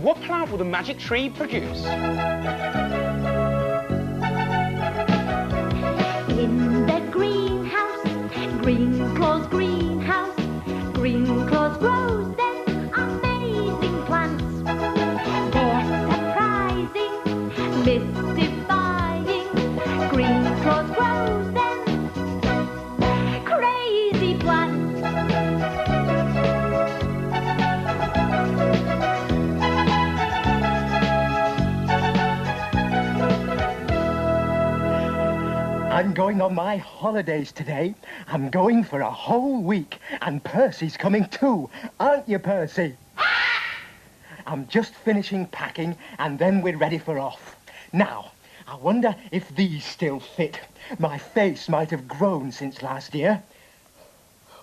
What plant will the magic tree produce? In the greenhouse, Greenclaws greenhouse, Greenclaws grows them amazing plants. They're surprising, mystifying. Greenclaws grows them crazy plants. I'm going on my holidays today. I'm going for a whole week, and Percy's coming too. Aren't you, Percy? I'm just finishing packing, and then we're ready for off. Now, I wonder if these still fit. My face might have grown since last year.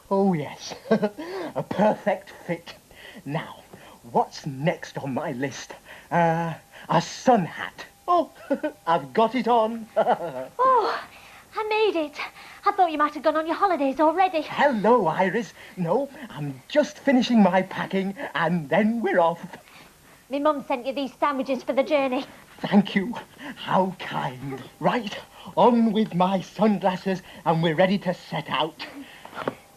Oh, yes, a perfect fit. Now, what's next on my list? A sun hat. Oh, I've got it on. Oh, I made it. I thought you might have gone on your holidays already. Hello, Iris. No, I'm just finishing my packing, and then we're off. My mum sent you these sandwiches for the journey. Thank you. How kind. Right, on with my sunglasses, and we're ready to set out.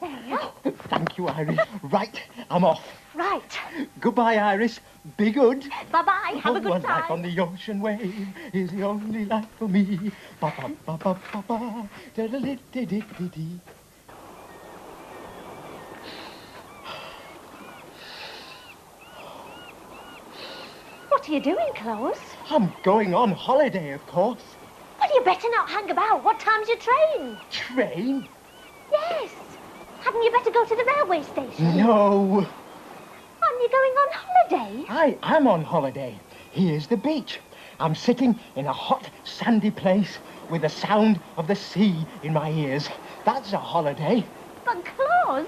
There you are. Thank you, Iris. Right, I'm off. Right. Goodbye, Iris. Be good. Bye-bye. Have a good One time. life on the ocean wave is the only life for me. Ba ba ba ba ba ba. Da da da da da da. What are you doing, Claus? I'm going on holiday, of course. Well, you better not hang about. What time's your train? Train? Yes. Hadn't you better go to the railway station? No. Aren't you going on holiday? I am on holiday. Here's the beach. I'm sitting in a hot, sandy place with the sound of the sea in my ears. That's a holiday. But, Claus,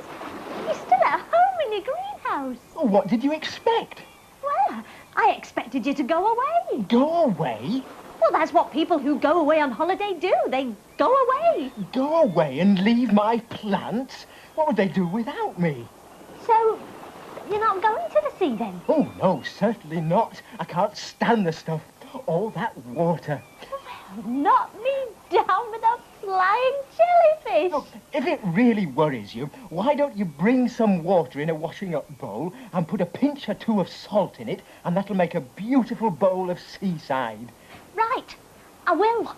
you're still at home in your greenhouse. Oh, what did you expect? Well, I expected you to go away. Go away? Well, that's what people who go away on holiday do. They go away. Go away and leave my plants? What would they do without me? So, you're not going to the sea then? Oh, no, certainly not. I can't stand the stuff. All that water. Knock me down with a flying jellyfish. Oh, if it really worries you, why don't you bring some water in a washing-up bowl and put a pinch or two of salt in it, and that'll make a beautiful bowl of seaside. Right, I will.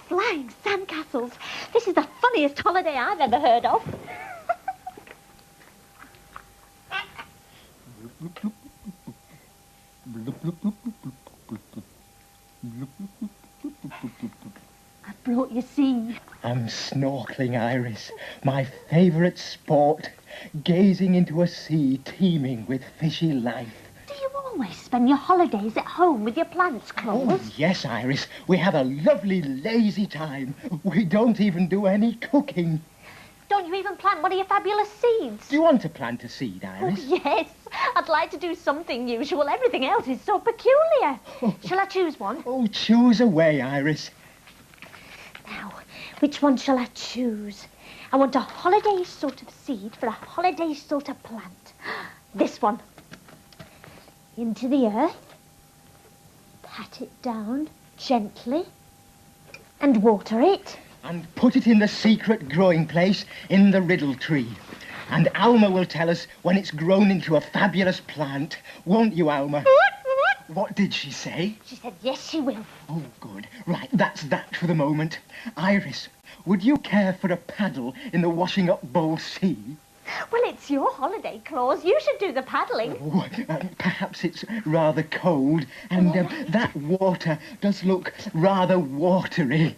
Flying sandcastles. This is the funniest holiday I've ever heard of. I brought you sea. I'm snorkeling, Iris. My favourite sport. Gazing into a sea teeming with fishy life. Do you always spend your holidays at home with your plants, Claus? Oh, yes, Iris. We have a lovely, lazy time. We don't even do any cooking. Don't you even plant one of your fabulous seeds? Do you want to plant a seed, Oh, Iris? yes. I'd like to do something usual. Everything else is so peculiar. Shall I choose one? Oh, choose away, Iris. Now, which one shall I choose? I want a holiday sort of seed for a holiday sort of plant. This one. Into the earth. Pat it down gently. And water it. And put it in the secret growing place in the riddle tree. And Alma will tell us when it's grown into a fabulous plant. Won't you, Alma? What did she say? She said yes, she will. Oh, good. Right, that's that for the moment. Iris, would you care for a paddle in the washing-up bowl sea? Well, it's your holiday, Claus. You should do the paddling. Oh, perhaps it's rather cold, and that water does look rather watery.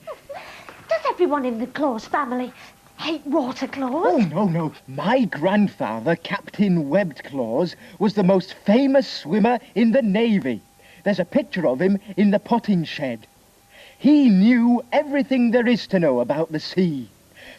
Does everyone in the Claus family hate water, Claus? Oh, no. My grandfather, Captain Webbed-Claws, was the most famous swimmer in the Navy. There's a picture of him in the potting shed. He knew everything there is to know about the sea.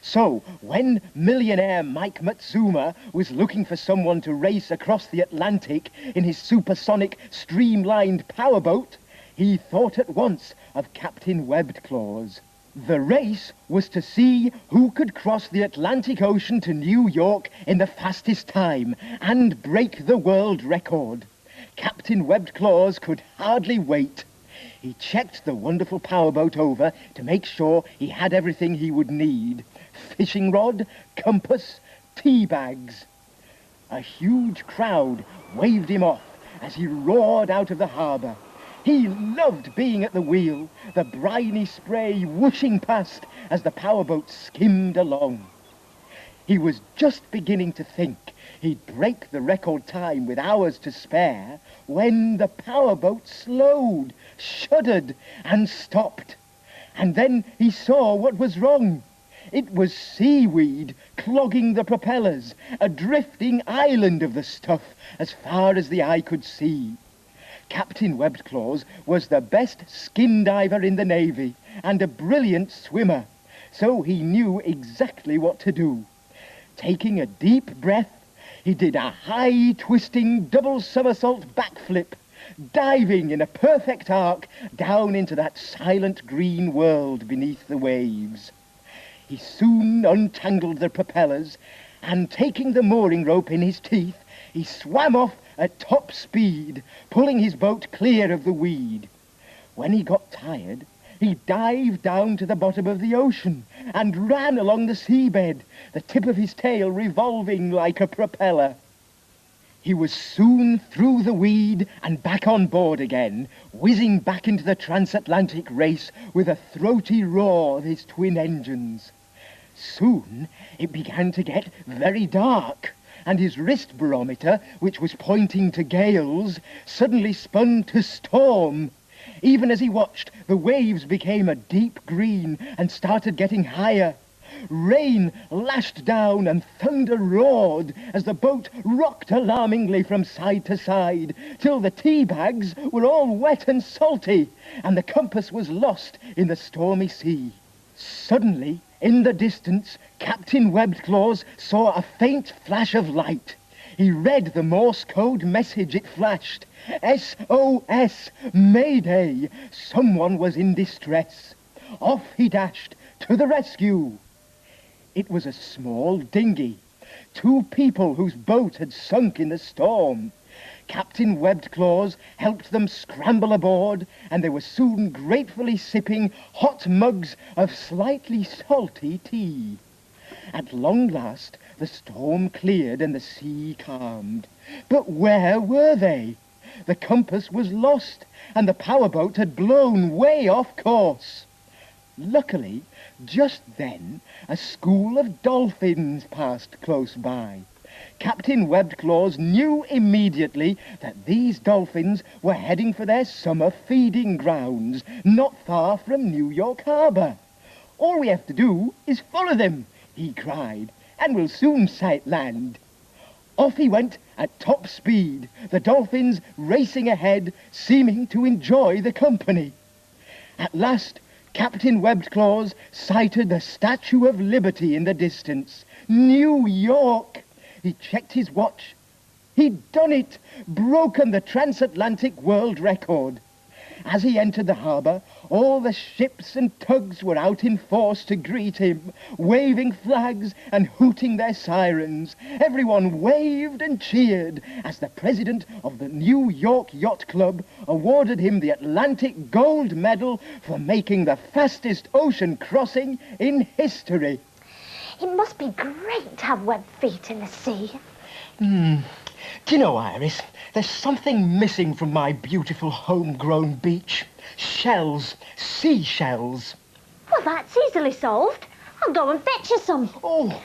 So, when millionaire Mike Matsuma was looking for someone to race across the Atlantic in his supersonic, streamlined powerboat, he thought at once of Captain Webbed-Claws. The race was to see who could cross the Atlantic Ocean to New York in the fastest time and break the world record. Captain Webbed Claws could hardly wait. He checked the wonderful powerboat over to make sure he had everything he would need. Fishing rod, compass, tea bags. A huge crowd waved him off as he roared out of the harbour. He loved being at the wheel, the briny spray whooshing past as the powerboat skimmed along. He was just beginning to think he'd break the record time with hours to spare when the powerboat slowed, shuddered and stopped. And then he saw what was wrong. It was seaweed clogging the propellers, a drifting island of the stuff as far as the eye could see. Captain Webbed Claws was the best skin diver in the Navy and a brilliant swimmer, so he knew exactly what to do. Taking a deep breath, he did a high twisting double somersault backflip, diving in a perfect arc down into that silent green world beneath the waves. He soon untangled the propellers and, taking the mooring rope in his teeth, he swam off at top speed, pulling his boat clear of the weed. When he got tired, he dived down to the bottom of the ocean and ran along the seabed, the tip of his tail revolving like a propeller. He was soon through the weed and back on board again, whizzing back into the transatlantic race with a throaty roar of his twin engines. Soon it began to get very dark, and his wrist barometer, which was pointing to gales, suddenly spun to storm. Even as he watched, the waves became a deep green and started getting higher. Rain lashed down and thunder roared as the boat rocked alarmingly from side to side, till the tea bags were all wet and salty, and the compass was lost in the stormy sea. Suddenly, in the distance, Captain Webbed Claws saw a faint flash of light. He read the Morse code message it flashed. SOS, Mayday! Someone was in distress. Off he dashed to the rescue. It was a small dinghy. 2 people whose boat had sunk in the storm. Captain Webbed Claws helped them scramble aboard, and they were soon gratefully sipping hot mugs of slightly salty tea. At long last, the storm cleared and the sea calmed. But where were they? The compass was lost, and the powerboat had blown way off course. Luckily, just then, a school of dolphins passed close by. Captain Webbed Claws knew immediately that these dolphins were heading for their summer feeding grounds, not far from New York Harbour. "All we have to do is follow them," he cried, "and we'll soon sight land." Off he went at top speed, the dolphins racing ahead, seeming to enjoy the company. At last, Captain Webbed Claws sighted the Statue of Liberty in the distance. New York! He checked his watch. He'd done it, broken the transatlantic world record. As he entered the harbour, all the ships and tugs were out in force to greet him, waving flags and hooting their sirens. Everyone waved and cheered as the president of the New York Yacht Club awarded him the Atlantic Gold Medal for making the fastest ocean crossing in history. It must be great to have webbed feet in the sea. Do you know, Iris, there's something missing from my beautiful homegrown beach. Shells. Seashells. Well, that's easily solved. I'll go and fetch you some. Oh.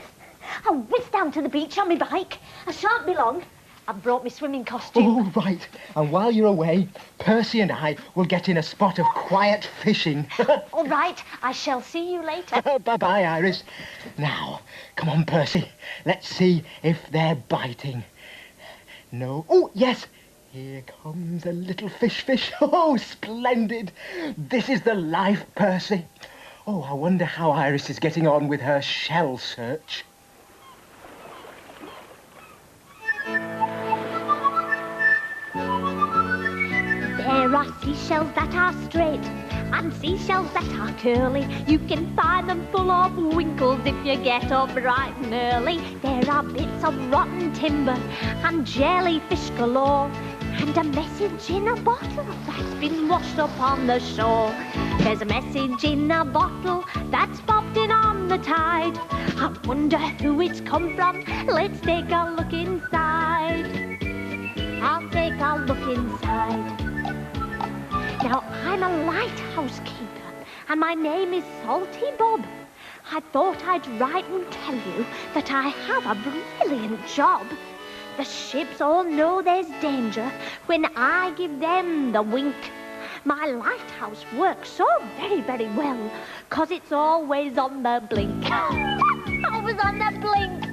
I'll whiz down to the beach on my bike. I shan't be long. I've brought my swimming costume. Oh, right. And while you're away, Percy and I will get in a spot of quiet fishing. All right. I shall see you later. Bye-bye, Iris. Now, come on, Percy. Let's see if they're biting. No. Oh, yes. Here comes a little fish. Oh, splendid. This is the life, Percy. Oh, I wonder how Iris is getting on with her shell search. There are seashells that are straight, and seashells that are curly. You can find them full of winkles if you get up bright and early. There are bits of rotten timber and jellyfish galore, and a message in a bottle that's been washed up on the shore. There's a message in a bottle that's bobbed in on the tide. I wonder who it's come from. Let's take a look inside. I'll take a look inside. Now, I'm a lighthouse keeper, and my name is Salty Bob. I thought I'd write and tell you that I have a brilliant job. The ships all know there's danger when I give them the wink. My lighthouse works so very, very well, 'cause it's always on the blink. Always on the blink.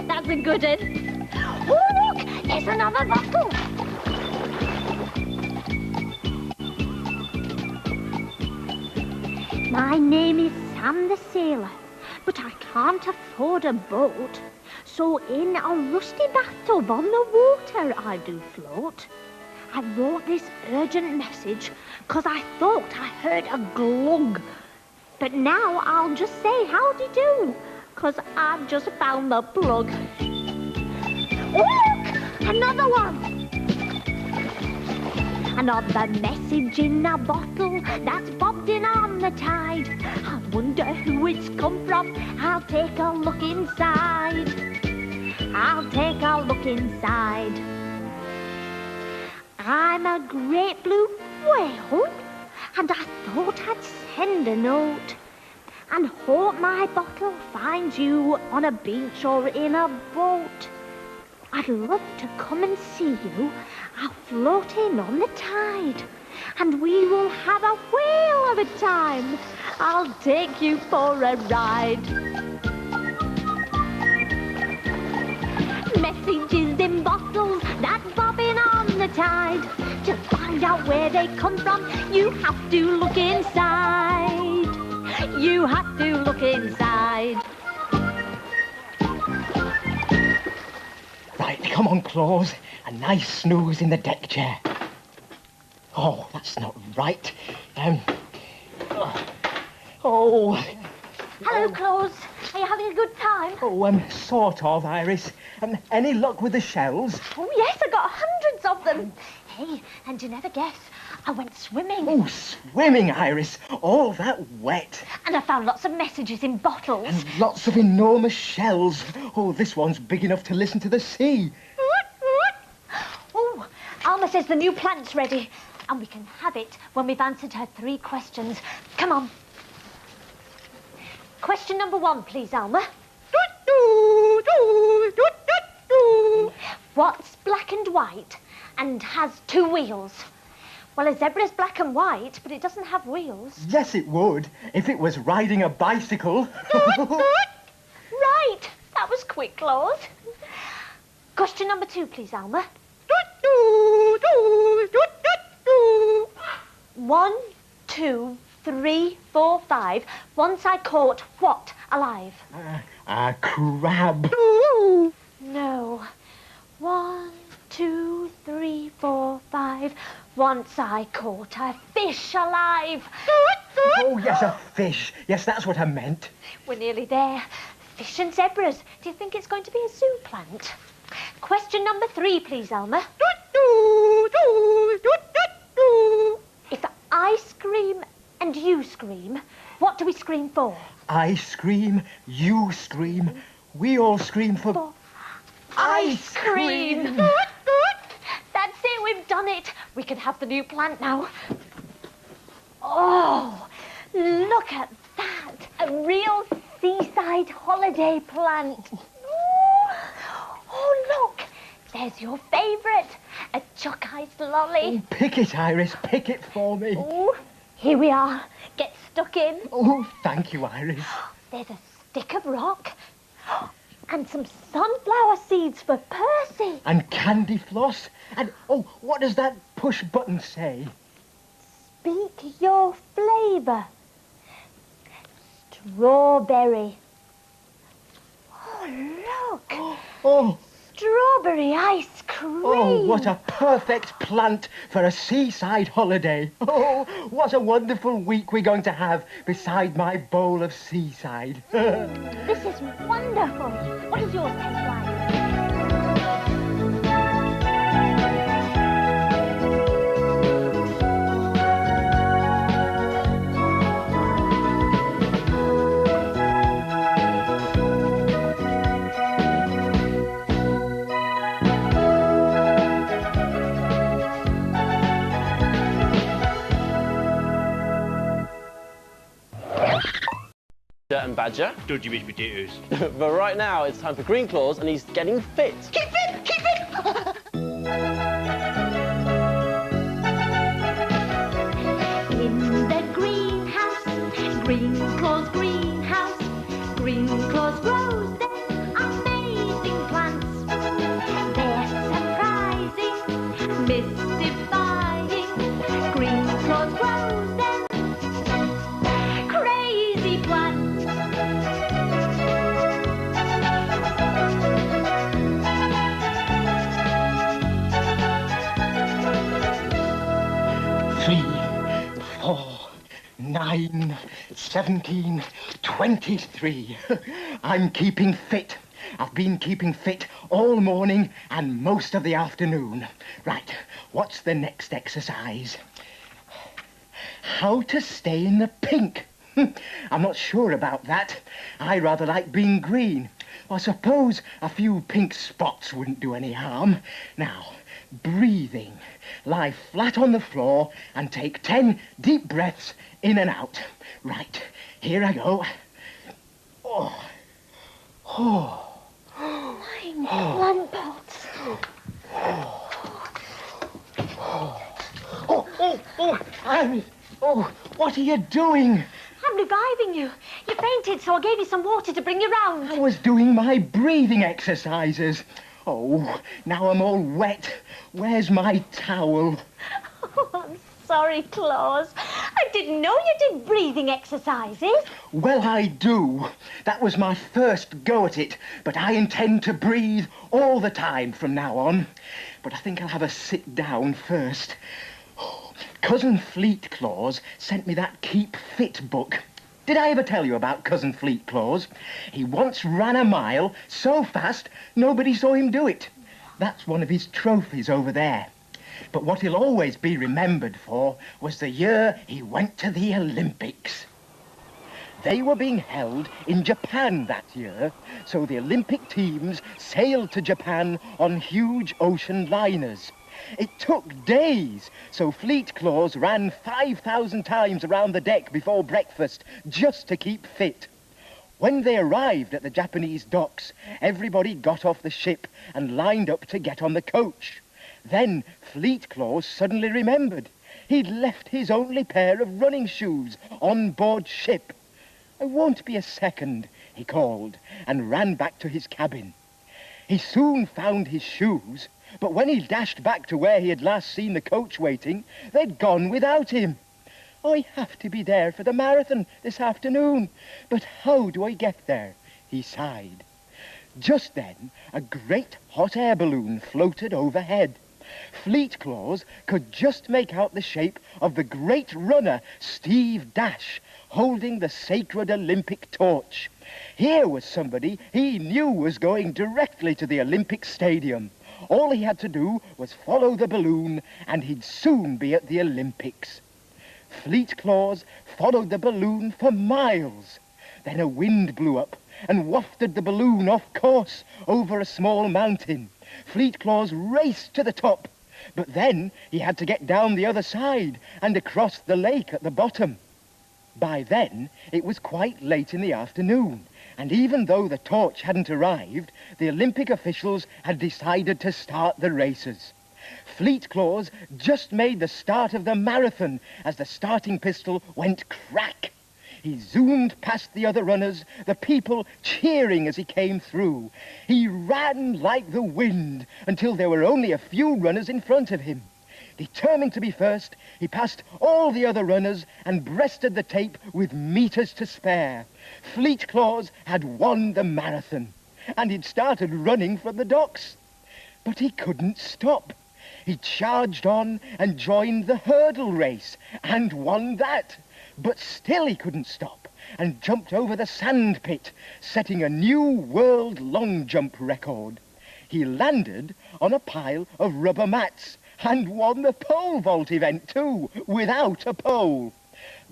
That's a good one. Oh, look, there's another bottle. My name is Sam the Sailor, but I can't afford a boat. So in a rusty bathtub on the water I do float. I wrote this urgent message 'cause I thought I heard a glug. But now I'll just say howdy do, 'cause I've just found the plug. Oh, look! Another one! Another message in a bottle that's bobbed in on the tide. I wonder who it's come from. I'll take a look inside. I'll take a look inside. I'm a great blue whale, and I thought I'd send a note and hope my bottle finds you on a beach or in a boat. I'd love to come and see you. I'll float in on the tide, and we will have a whale of a time. I'll take you for a ride. Messages in bottles that bob in on the tide. To find out where they come from, you have to look inside. You have to look inside. Right, come on, Claus. A nice snooze in the deck chair. Oh, that's not right. Hello, Claus. Are you having a good time? Sort of, Iris. Any luck with the shells? Oh, yes, I got hundreds of them. Hey, and you never guess, I went swimming. Oh, swimming, Iris. All that wet. And I found lots of messages in bottles. And lots of enormous shells. Oh, this one's big enough to listen to the sea. Oh, Alma says the new plant's ready, and we can have it when we've answered her 3 questions. Come on. Question number 1, please, Alma. What's black and white and has 2 wheels? Well, a zebra's black and white, but it doesn't have wheels. Yes, it would, if it was riding a bicycle. Right, that was quick, Claus. Question number 2, please, Alma. 1, 2, 3, 4, 5. Once I caught what alive? A crab. No. 1, 2, 3, 4, 5. Once I caught a fish alive. Oh, yes, a fish. Yes, that's what I meant. We're nearly there. Fish and zebras. Do you think it's going to be a zoo plant? Question number 3, please, Alma. If I scream and you scream, what do we scream for? I scream, you scream, we all scream for ice cream. That's it, we've done it. We can have the new plant now. Oh, look at that. A real seaside holiday plant. Oh, look. There's your favourite, a chuck-iced lolly. Oh, pick it, Iris, pick it for me. Oh, here we are. Get stuck in. Oh, thank you, Iris. There's a stick of rock and some sunflower seeds for Percy. And candy floss. And, oh, what does that push button say? Speak your flavour. Strawberry. Oh, look. Oh. strawberry ice cream. Oh, what a perfect plant for a seaside holiday. Oh, what a wonderful week we're going to have beside my bowl of seaside. This is wonderful. What does yours taste like? And Badger. Don't you miss potatoes? But right now, it's time for Greenclaws, and he's getting fit. Keep it! Keep it! In the greenhouse, Greenclaws greenhouse, Greenclaws grows their amazing plants. They're surprising, mystifying. Greenclaws grows their crazy plants. Three, 4, 9, 17, 23. I'm keeping fit. I've been keeping fit all morning and most of the afternoon. Right, what's the next exercise? How to stay in the pink. I'm not sure about that. I rather like being green. I suppose a few pink spots wouldn't do any harm. Now, breathing. Lie flat on the floor and take 10 deep breaths in and out. Right, here I go. Oh. Oh. Fine plant pots. Iris. Oh, what are you doing? I'm reviving you. You fainted, so I gave you some water to bring you round. I was doing my breathing exercises. Oh, now I'm all wet. Where's my towel? Oh, I'm sorry, Claus. I didn't know you did breathing exercises. Well, I do. That was my first go at it, but I intend to breathe all the time from now on. But I think I'll have a sit down first. Oh, Cousin Fleetclaws sent me that Keep Fit book. Did I ever tell you about Cousin Fleetclaws? He once ran a mile so fast nobody saw him do it. That's one of his trophies over there. But what he'll always be remembered for was the year he went to the Olympics. They were being held in Japan that year, so the Olympic teams sailed to Japan on huge ocean liners. It took days, so Fleetclaws ran 5,000 times around the deck before breakfast just to keep fit. When they arrived at the Japanese docks, everybody got off the ship and lined up to get on the coach. Then Fleetclaws suddenly remembered he'd left his only pair of running shoes on board ship. "I won't be a second," he called, and ran back to his cabin. He soon found his shoes, but when he dashed back to where he had last seen the coach waiting, they'd gone without him. "I have to be there for the marathon this afternoon, but how do I get there?" he sighed. Just then, a great hot air balloon floated overhead. Fleetclaws could just make out the shape of the great runner, Steve Dash, holding the sacred Olympic torch. Here was somebody he knew was going directly to the Olympic Stadium. All he had to do was follow the balloon, and he'd soon be at the Olympics. Fleetclaws followed the balloon for miles. Then a wind blew up and wafted the balloon off course over a small mountain. Fleetclaws raced to the top, but then he had to get down the other side and across the lake at the bottom. By then, it was quite late in the afternoon, and even though the torch hadn't arrived, the Olympic officials had decided to start the races. Fleetclaws just made the start of the marathon as the starting pistol went crack. He zoomed past the other runners, the people cheering as he came through. He ran like the wind until there were only a few runners in front of him. Determined to be first, he passed all the other runners and breasted the tape with meters to spare. Fleetclaws had won the marathon, and he'd started running from the docks. But he couldn't stop. He charged on and joined the hurdle race and won that. But still he couldn't stop and jumped over the sand pit, setting a new world long jump record. He landed on a pile of rubber mats and won the pole vault event too, without a pole.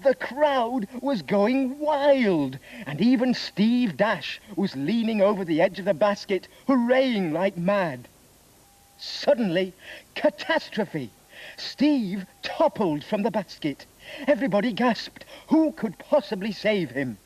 The crowd was going wild, and even Steve Dash was leaning over the edge of the basket, hurraying like mad. Suddenly, catastrophe! Steve toppled from the basket. Everybody gasped. Who could possibly save him?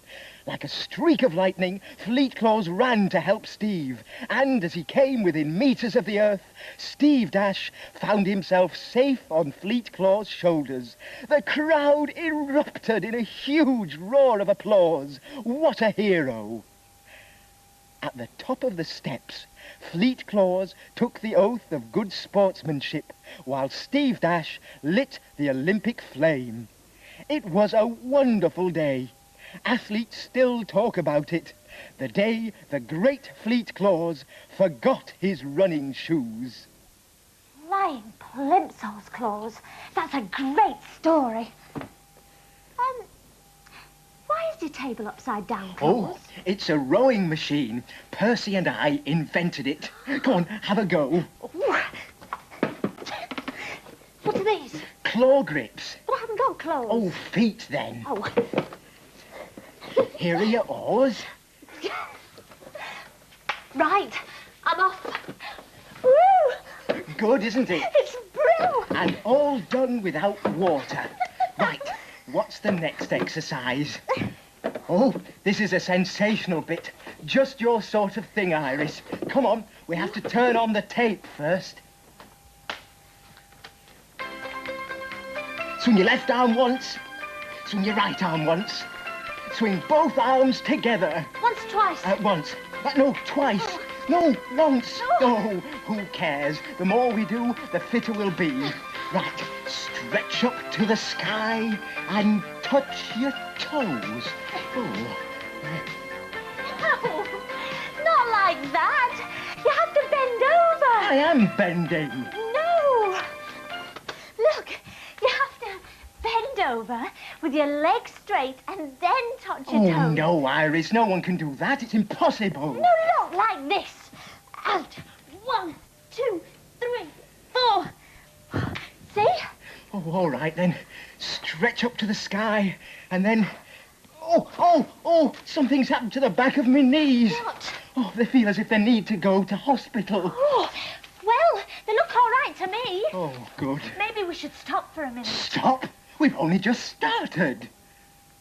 Like a streak of lightning, Fleetclaws ran to help Steve. And as he came within meters of the earth, Steve Dash found himself safe on Fleetclaw's shoulders. The crowd erupted in a huge roar of applause. What a hero! At the top of the steps, Fleetclaws took the oath of good sportsmanship, while Steve Dash lit the Olympic flame. It was a wonderful day. Athletes still talk about it. The day the great Fleetclaws forgot his running shoes. Flying Plimsolls, Claus. That's a great story. Why is your table upside down, Claus? Oh, it's a rowing machine. Percy and I invented it. Go on, have a go. Ooh. What are these? Claw grips. But I haven't got claws. Oh, feet then. Oh. Here are your oars. Right, I'm off. Woo! Good, isn't it? It's brilliant. And all done without water. Right, what's the next exercise? Oh, this is a sensational bit. Just your sort of thing, Iris. Come on, we have to turn on the tape first. Swing your left arm once. Swing your right arm once. Swing both arms together. Once, twice. Once. No, twice. No, once. Oh, who cares? The more we do, the fitter we'll be. Right, stretch up to the sky and touch your toes. Oh. No, not like that. You have to bend over. I am bending. No. Look, you have to bend over with your legs straight and then touch your toes. Oh, no, Iris, no one can do that. It's impossible. No, look, like this. Out. 1, 2, 3, 4. See? Oh, all right, then. Stretch up to the sky and then... Oh, something's happened to the back of my knees. What? Oh, they feel as if they need to go to hospital. Oh, well, they look all right to me. Oh, good. Maybe we should stop for a minute. Stop? We've only just started.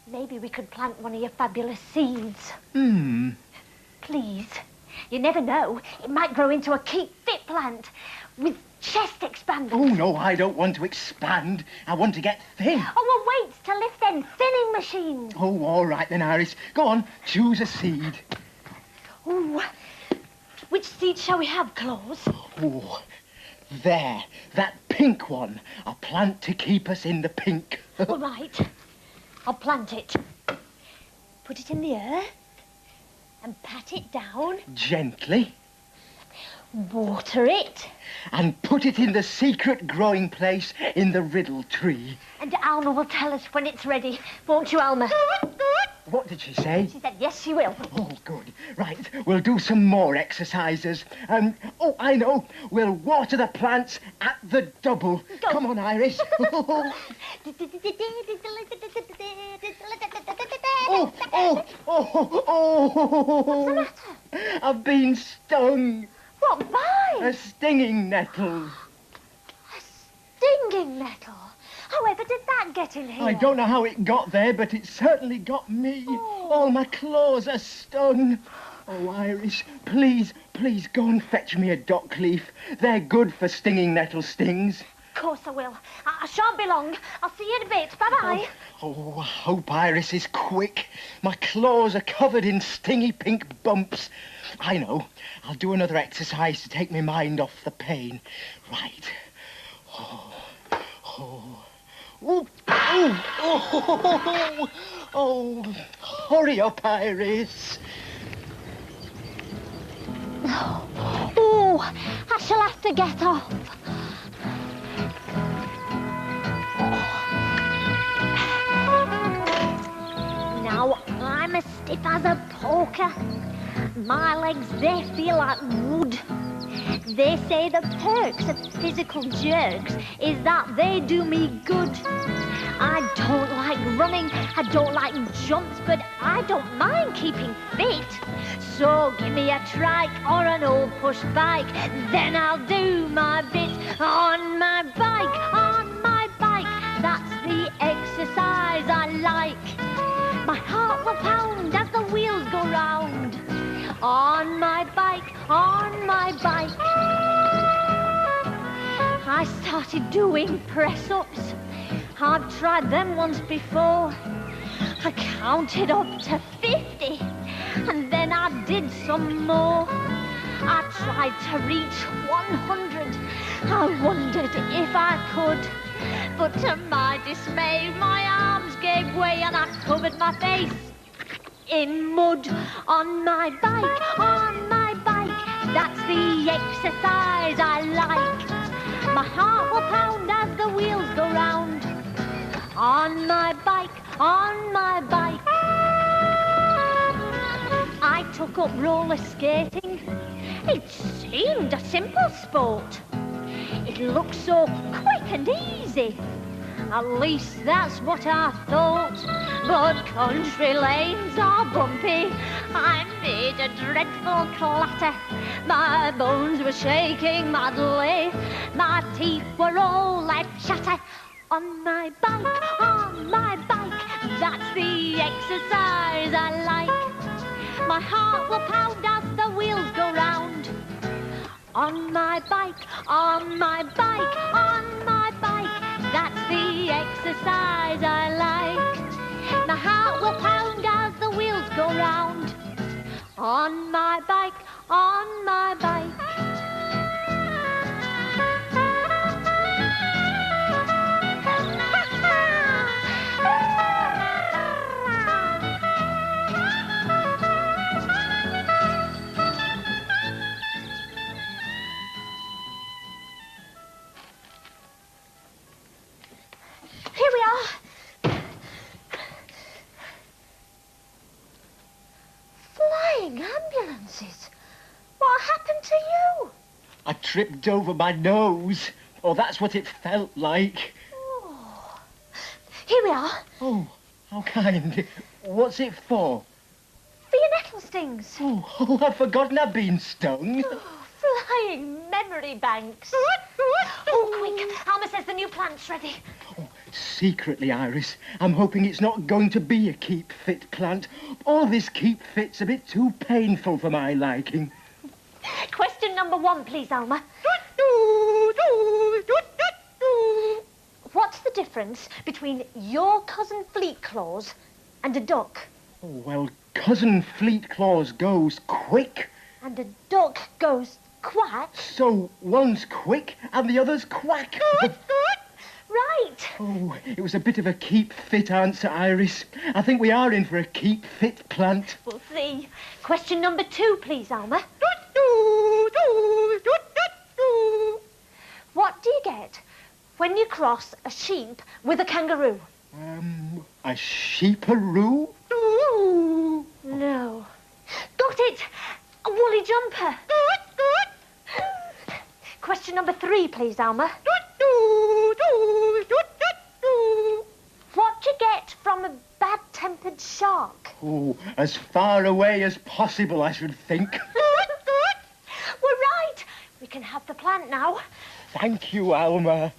Maybe we could plant one of your fabulous seeds. Please. You never know. It might grow into a keep fit plant with chest expanders. Oh, no, I don't want to expand. I want to get thin. Oh, well, weights to lift them thinning machines. Oh, all right then, Iris. Go on, choose a seed. Ooh. Which seed shall we have, Claus? Oh, there. That pink one. A plant to keep us in the pink. All right. I'll plant it. Put it in the earth and pat it down. Gently. Water it. And put it in the secret growing place in the riddle tree. And Alma will tell us when it's ready. Won't you, Alma? What did she say? She said yes, she will. Oh, good. Right, we'll do some more exercises. Oh, I know. We'll water the plants at the double. Go. Come on, Iris. What's the matter? I've been stung. What, by? A stinging nettle. A stinging nettle. However did that get in here? I don't know how it got there, but it certainly got me. All my claws are stung. Oh, Iris, please go and fetch me a dock leaf. They're good for stinging nettle stings. Of course I will. I shan't be long. I'll see you in a bit. Bye-bye. Oh, I hope Iris is quick. My claws are covered in stingy pink bumps. I know. I'll do another exercise to take my mind off the pain. Right. Oh, hurry up, Iris. Oh. Oh, I shall have to get off. Now I'm as stiff as a poker. My legs, they feel like wood. They say the perks of physical jerks is that they do me good. I don't like running, I don't like jumps, but I don't mind keeping fit. So give me a trike or an old push bike, then I'll do my bit on my bike, on my bike. That's the exercise I like. My heart will pound as the wheels go round. On my bike, on my bike. I started doing press-ups. I've tried them once before. I counted up to 50, and then I did some more. I tried to reach 100. I wondered if I could. But to my dismay, my arms gave way and I covered my face in mud. On my bike, on my bike. That's the exercise I like. My heart will pound as the wheels go round. On my bike, on my bike. I took up roller skating. It seemed a simple sport. It looked so quick and easy. At least that's what I thought. But country lanes are bumpy. I made a dreadful clatter. My bones were shaking madly. My teeth were all like chatter. On my bike, on my bike. That's the exercise I like. My heart will pound as the wheels go round. On my bike, on my bike, on my bike. That's the exercise I like. My heart will pound as the wheels go round. On my bike, on my bike. Here we are. Flying ambulances. What happened to you? I tripped over my nose. Oh, that's what it felt like. Oh. Here we are. Oh, how kind. What's it for? For your nettle stings. Oh, I've forgotten I've been stung. Oh, flying memory banks. Oh, quick. Alma says the new plant's ready. Oh, secretly, Iris, I'm hoping it's not going to be a keep fit plant. All this keep fit's a bit too painful for my liking. Question number 1, please, Alma. What's the difference between your cousin Fleetclaws and a duck? Oh, well, Cousin Fleetclaws goes quick. And a duck goes quack? So one's quick and the other's quack. Right. Oh, it was a bit of a keep fit answer, Iris. I think we are in for a keep fit plant. We'll see. Question number 2, please, Alma. What do you get when you cross a sheep with a kangaroo? A sheeparoo? No. Got it! A woolly jumper. Question number 3, please, Alma. What do you get from a bad-tempered shark? Oh, as far away as possible, I should think. We're right. We can have the plant now. Thank you, Alma.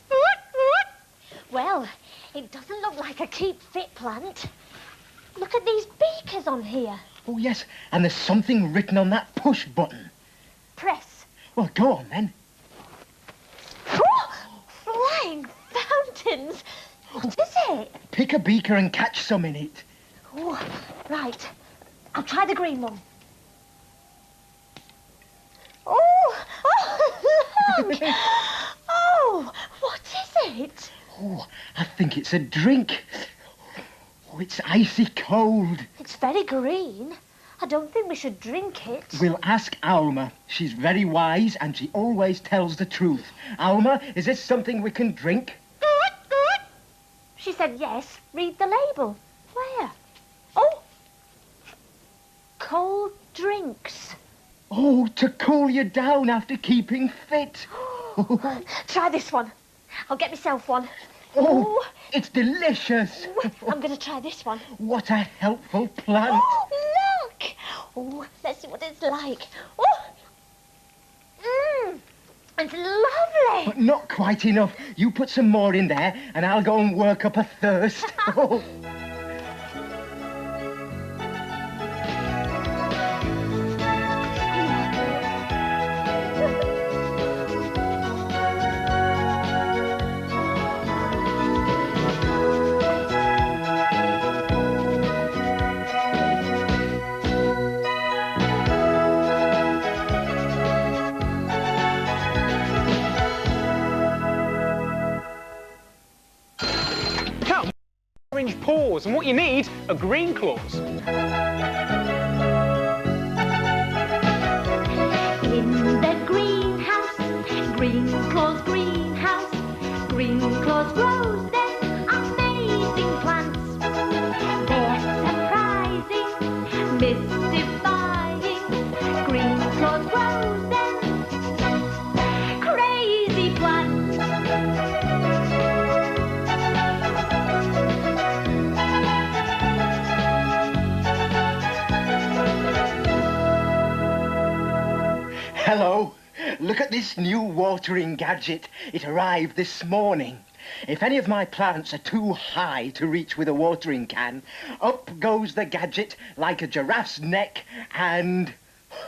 Well, it doesn't look like a keep fit plant. Look at these beakers on here. Oh, yes, and there's something written on that push button. Press. Well, go on, then. Oh, flying fountains. What is it? Pick a beaker and catch some in it. Oh, right. I'll try the green one. Oh, look. Oh, what is it? Oh, I think it's a drink. Oh, it's icy cold. It's very green. I don't think we should drink it. We'll ask Alma. She's very wise and she always tells the truth. Alma, is this something we can drink? She said yes. Read the label. Where? Oh! Cold drinks. Oh, to cool you down after keeping fit. Try this one. I'll get myself one. Oh, it's delicious. I'm going to try this one. What a helpful plant. Oh, look! Oh, let's see what it's like. Oh! It's lovely. But not quite enough. You put some more in there and I'll go and work up a thirst. Oh. Orange paws, and what you need are Greenclaws. In the greenhouse, Greenclaws greenhouse, Greenclaws grows them amazing plants. They're surprising, mystifying. Greenclaws grows them crazy plants. Hello. Look at this new watering gadget. It arrived this morning. If any of my plants are too high to reach with a watering can, up goes the gadget like a giraffe's neck and...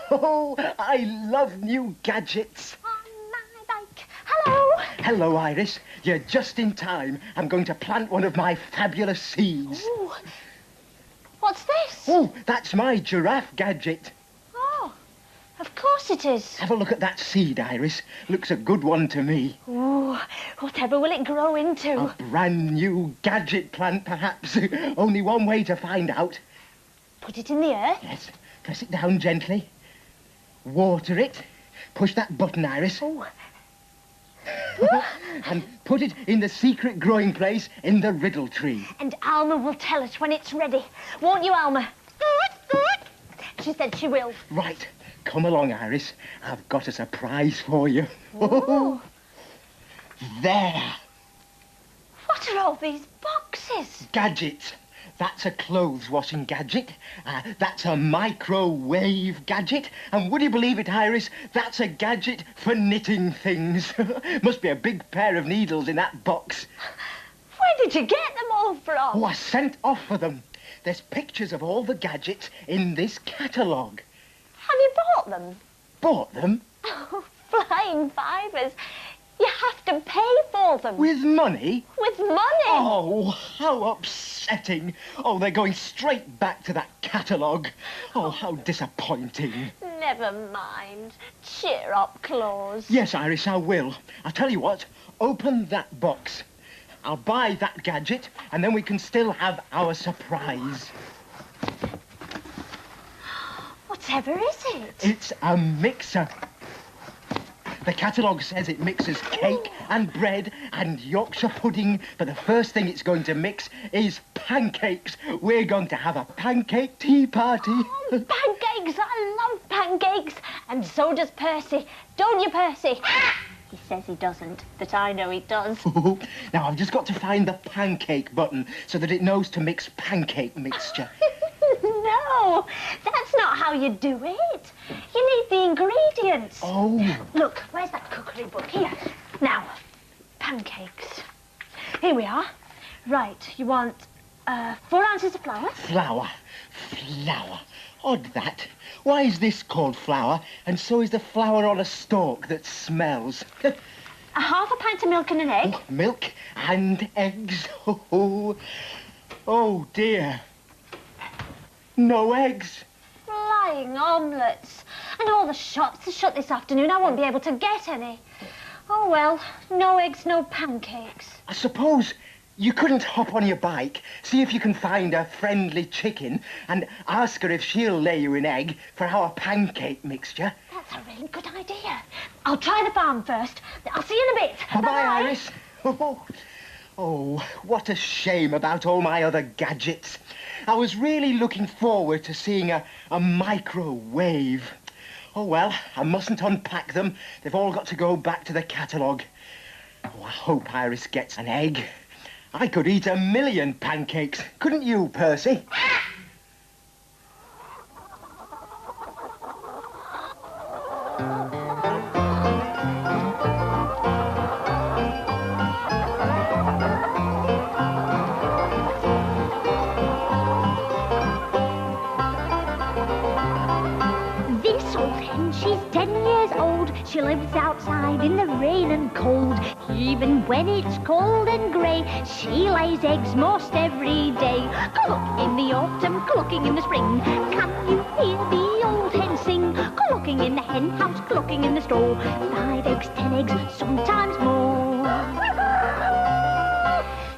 Oh, I love new gadgets. On my bike. Hello. Hello, Iris. You're just in time. I'm going to plant one of my fabulous seeds. Ooh. What's this? Oh, that's my giraffe gadget. Oh, of course it is. Have a look at that seed, Iris. Looks a good one to me. Ooh, whatever will it grow into? A brand new gadget plant, perhaps. Only one way to find out. Put it in the earth. Yes. Press it down gently. Water it. Push that button, Iris. Oh. And put it in the secret growing place in the riddle tree. And Alma will tell us when it's ready. Won't you, Alma? She said she will. Right. Come along, Iris. I've got a surprise for you. Oh. There. What are all these boxes? Gadgets. That's a clothes washing gadget. That's a microwave gadget. And would you believe it, Iris? That's a gadget for knitting things. Must be a big pair of needles in that box. Where did you get them all from? Oh, I sent off for them. There's pictures of all the gadgets in this catalogue. Have you bought them? Bought them? Oh, flying fivers. You have to pay for them. With money? With money? Oh, how upsetting. Oh, they're going straight back to that catalogue. Oh, how disappointing. Never mind. Cheer up, Claus. Yes, Iris, I will. I'll tell you what. Open that box. I'll buy that gadget, and then we can still have our surprise. Whatever is it? It's a mixer. The catalogue says it mixes cake and bread and Yorkshire pudding, but the first thing it's going to mix is pancakes. We're going to have a pancake tea party. Oh, pancakes! I love pancakes. And so does Percy. Don't you, Percy? He says he doesn't, but I know he does. Now, I've just got to find the pancake button so that it knows to mix pancake mixture. No, that's not how you do it. You need the ingredients. Oh. Look, where's that cookery book? Here. Now, pancakes. Here we are. Right, you want 4 ounces of flour. Flour. Flour. Odd that. Why is this called flour, and so is the flour on a stalk that smells? A half a pint of milk and an egg. Oh, milk and eggs. Oh, dear. No eggs. Flying omelettes. And all the shops are shut this afternoon. I won't be able to get any. Oh, well, no eggs, no pancakes. I suppose You couldn't hop on your bike, see if you can find a friendly chicken, and ask her if she'll lay you an egg for our pancake mixture? That's a really good idea. I'll try the farm first. I'll see you in a bit. Bye-bye, Iris. Oh, what a shame about all my other gadgets. I was really looking forward to seeing a microwave. Oh, well, I mustn't unpack them. They've all got to go back to the catalogue. Oh, I hope Iris gets an egg. I could eat 1,000,000 pancakes, couldn't you, Percy? This old hen, she's 10 years old. She lives outside in the rain and cold. Even when it's cold and grey, she lays eggs most every day. Cluck in the autumn, clucking in the spring. Can you hear the old hen sing? Clucking in the hen house, clucking in the straw. 5 eggs, 10 eggs, sometimes more.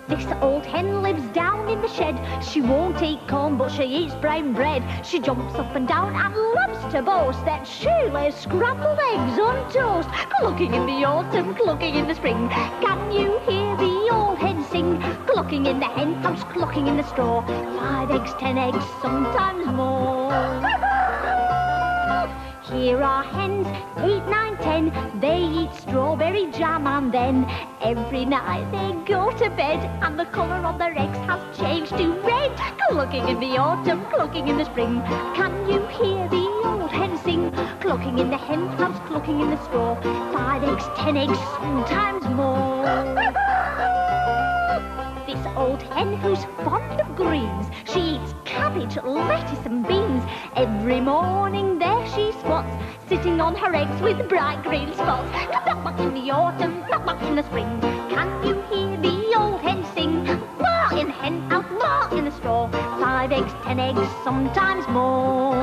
This old hen lives down in the shed. She won't eat corn, but she eats brown bread. She jumps up and down and loves to boast that she lays scrambled eggs on toast. Clucking in the autumn, clucking in the spring. Can you hear the old hen sing? Clucking in the hen house, clucking in the straw. 5 eggs, 10 eggs, sometimes more. Here are hens, 8, 9, 10. They eat strawberry jam and then every night they go to bed and the colour of their eggs has changed to red. Clucking in the autumn, clucking in the spring. Can you hear the old hen sing? Clucking in the hen house, clucking in the straw. 5 eggs, 10 eggs, sometimes more. This old hen who's fond of greens, she eats cabbage, lettuce and beans. Every morning there she squats, sitting on her eggs with bright green spots. Knock in the autumn, knock in the spring. Can you hear the old hen sing? Moo in the hen house, moo in the straw. 5 eggs, 10 eggs, sometimes more.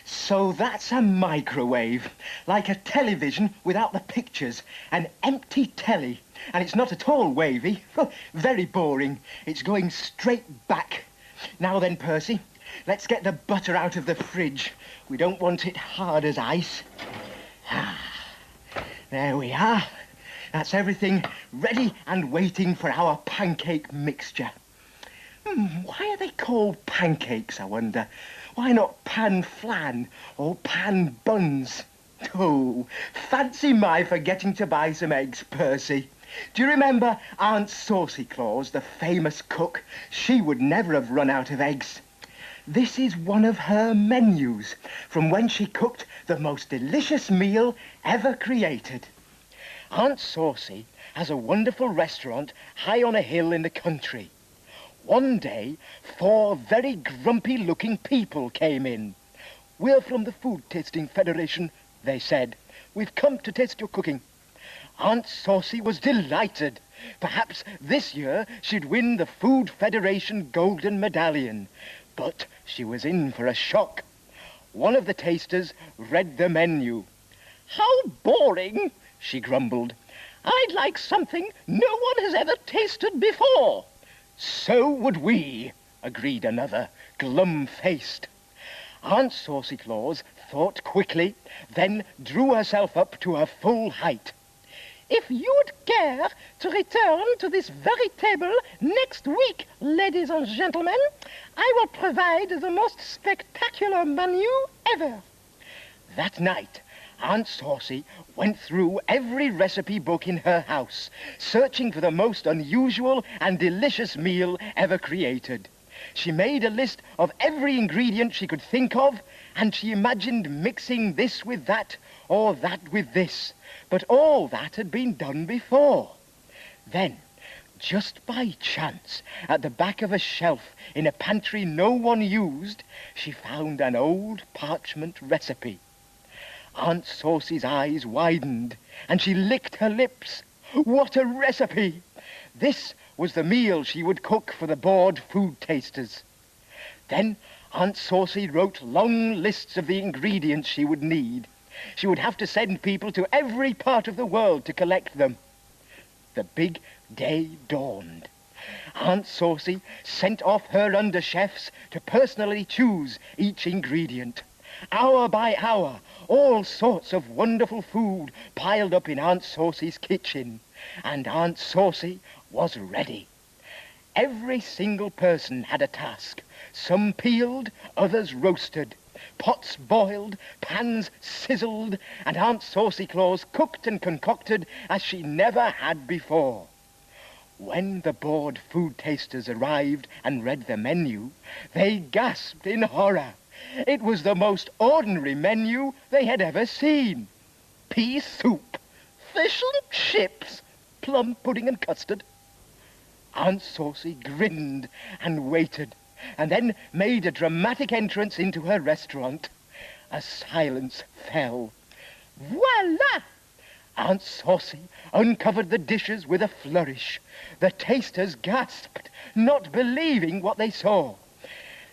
So that's a microwave, like a television without the pictures, an empty telly. And it's not at all wavy, very boring. It's going straight back. Now then, Percy, let's get the butter out of the fridge. We don't want it hard as ice. There we are. That's everything ready and waiting for our pancake mixture. Why are they called pancakes, I wonder? Why not pan flan or pan buns? Oh, fancy my forgetting to buy some eggs, Percy. Do you remember Aunt Saucy Claus, the famous cook? She would never have run out of eggs. This is one of her menus from when she cooked the most delicious meal ever created. Aunt Saucy has a wonderful restaurant high on a hill in the country. One day, 4 very grumpy-looking people came in. "We're from the Food Tasting Federation," they said. "We've come to taste your cooking." Aunt Saucy was delighted. Perhaps this year she'd win the Food Federation Golden Medallion. But she was in for a shock. One of the tasters read the menu. "How boring," she grumbled. "I'd like something no one has ever tasted before." "So would we," agreed another, glum-faced. Aunt Saucy Claus thought quickly, then drew herself up to her full height. "If you'd care to return to this very table next week, ladies and gentlemen, I will provide the most spectacular menu ever." That night, Aunt Saucy went through every recipe book in her house, searching for the most unusual and delicious meal ever created. She made a list of every ingredient she could think of, and she imagined mixing this with that, or that with this. But all that had been done before. Then, just by chance, at the back of a shelf in a pantry no one used, she found an old parchment recipe. Aunt Saucy's eyes widened, and she licked her lips. What a recipe! This was the meal she would cook for the bored food tasters. Then Aunt Saucy wrote long lists of the ingredients she would need. She would have to send people to every part of the world to collect them. The big day dawned. Aunt Saucy sent off her under-chefs to personally choose each ingredient. Hour by hour, all sorts of wonderful food piled up in Aunt Saucy's kitchen, and Aunt Saucy was ready. Every single person had a task. Some peeled, others roasted. Pots boiled, pans sizzled, and Aunt Saucy Claus cooked and concocted as she never had before. When the bored food tasters arrived and read the menu, they gasped in horror. It was the most ordinary menu they had ever seen. Pea soup, fish and chips, plum pudding and custard. Aunt Saucy grinned and waited, and then made a dramatic entrance into her restaurant. A silence fell. Voila! Aunt Saucy uncovered the dishes with a flourish. The tasters gasped, not believing what they saw.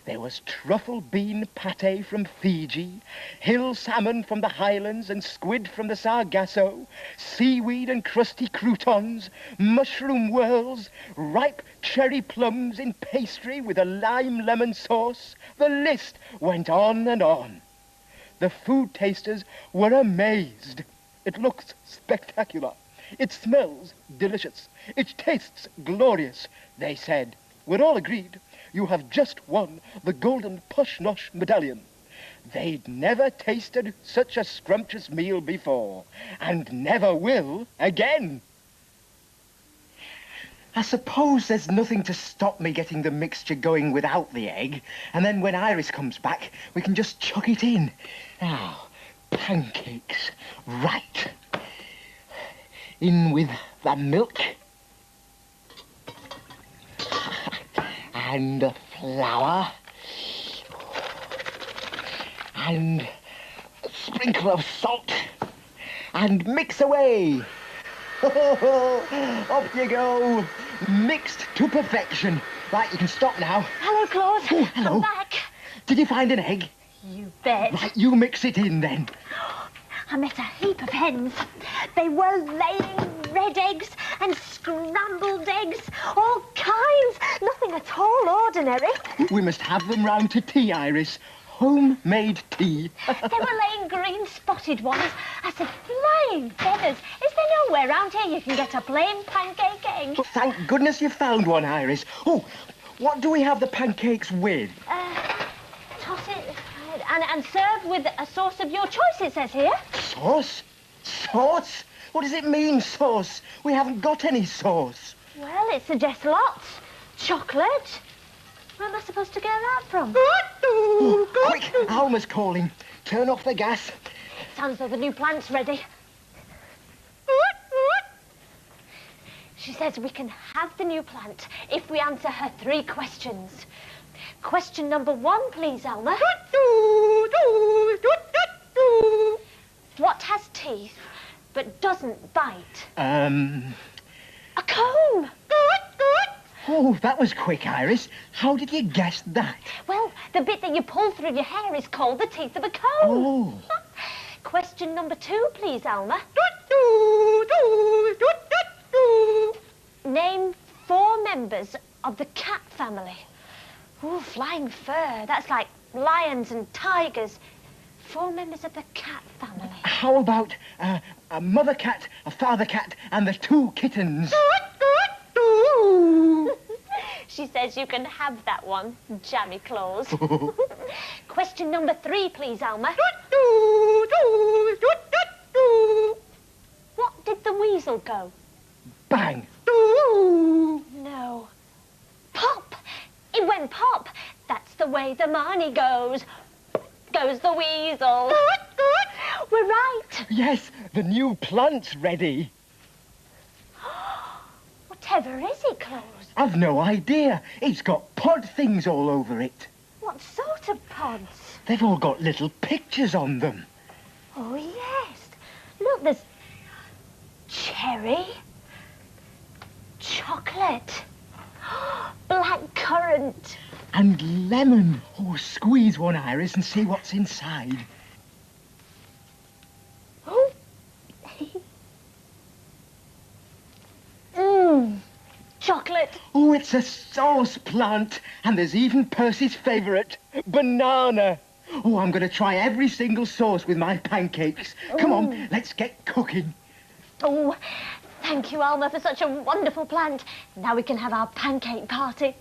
There was truffle bean pâté from Fiji, hill salmon from the Highlands and squid from the Sargasso, seaweed and crusty croutons, mushroom whirls, ripe cherry plums in pastry with a lime lemon sauce. The list went on and on. The food tasters were amazed. It looks spectacular. It smells delicious. It tastes glorious, they said. We're all agreed. You have just won the Golden Push-Nosh Medallion. They'd never tasted such a scrumptious meal before, and never will again. I suppose there's nothing to stop me getting the mixture going without the egg, and then when Iris comes back, we can just chuck it in. Now, pancakes. Right. In with the milk. And the flour. And a sprinkle of salt. And mix away. Off you go. Mixed to perfection. Right, you can stop now. Hello, Claus. Oh, hello. I'm back. Did you find an egg? You bet. Right, you mix it in then. I met a heap of hens. They were laying red eggs and scrambled eggs, all kinds. Nothing at all ordinary. We must have them round to tea, Iris. Homemade tea. They were laying green spotted ones. I said, flying feathers. Is there nowhere round here you can get a plain pancake egg? Thank goodness you found one, Iris. Oh, what do we have the pancakes with? Toss it and serve with a sauce of your choice, it says here. Sauce? Sauce? What does it mean, sauce? We haven't got any sauce. Well, it suggests lots. Chocolate. Where am I supposed to get that from? Oh, quick, Alma's calling. Turn off the gas. Sounds like the new plant's ready. She says we can have the new plant if we answer her 3 questions. Question number 1, please, Alma. What has teeth but doesn't bite? A comb. Oh, that was quick, Iris. How did you guess that? Well, the bit that you pull through your hair is called the teeth of a comb. Oh. Question number 2, please, Alma. Name 4 members of the cat family. Ooh, flying fur. That's like lions and tigers. 4 members of the cat family. How about a mother cat, a father cat, and the 2 kittens? She says you can have that one, Jammy Claus. Question number 3, please, Alma. What did the weasel go? Bang! No. Pop! It went pop. That's the way the money goes. Goes the weasel. We're right. Yes, the new plant's ready. Whatever is it, Claus? I've no idea. It's got pod things all over it. What sort of pods? They've all got little pictures on them. Oh, yes. Look, there's cherry, chocolate. Black currant. And lemon. Oh, squeeze one, Iris, and see what's inside. Oh. Chocolate. Oh, it's a sauce plant. And there's even Percy's favourite, banana. Oh, I'm going to try every single sauce with my pancakes. Come on, let's get cooking. Oh, thank you, Alma, for such a wonderful plant. Now we can have our pancake party.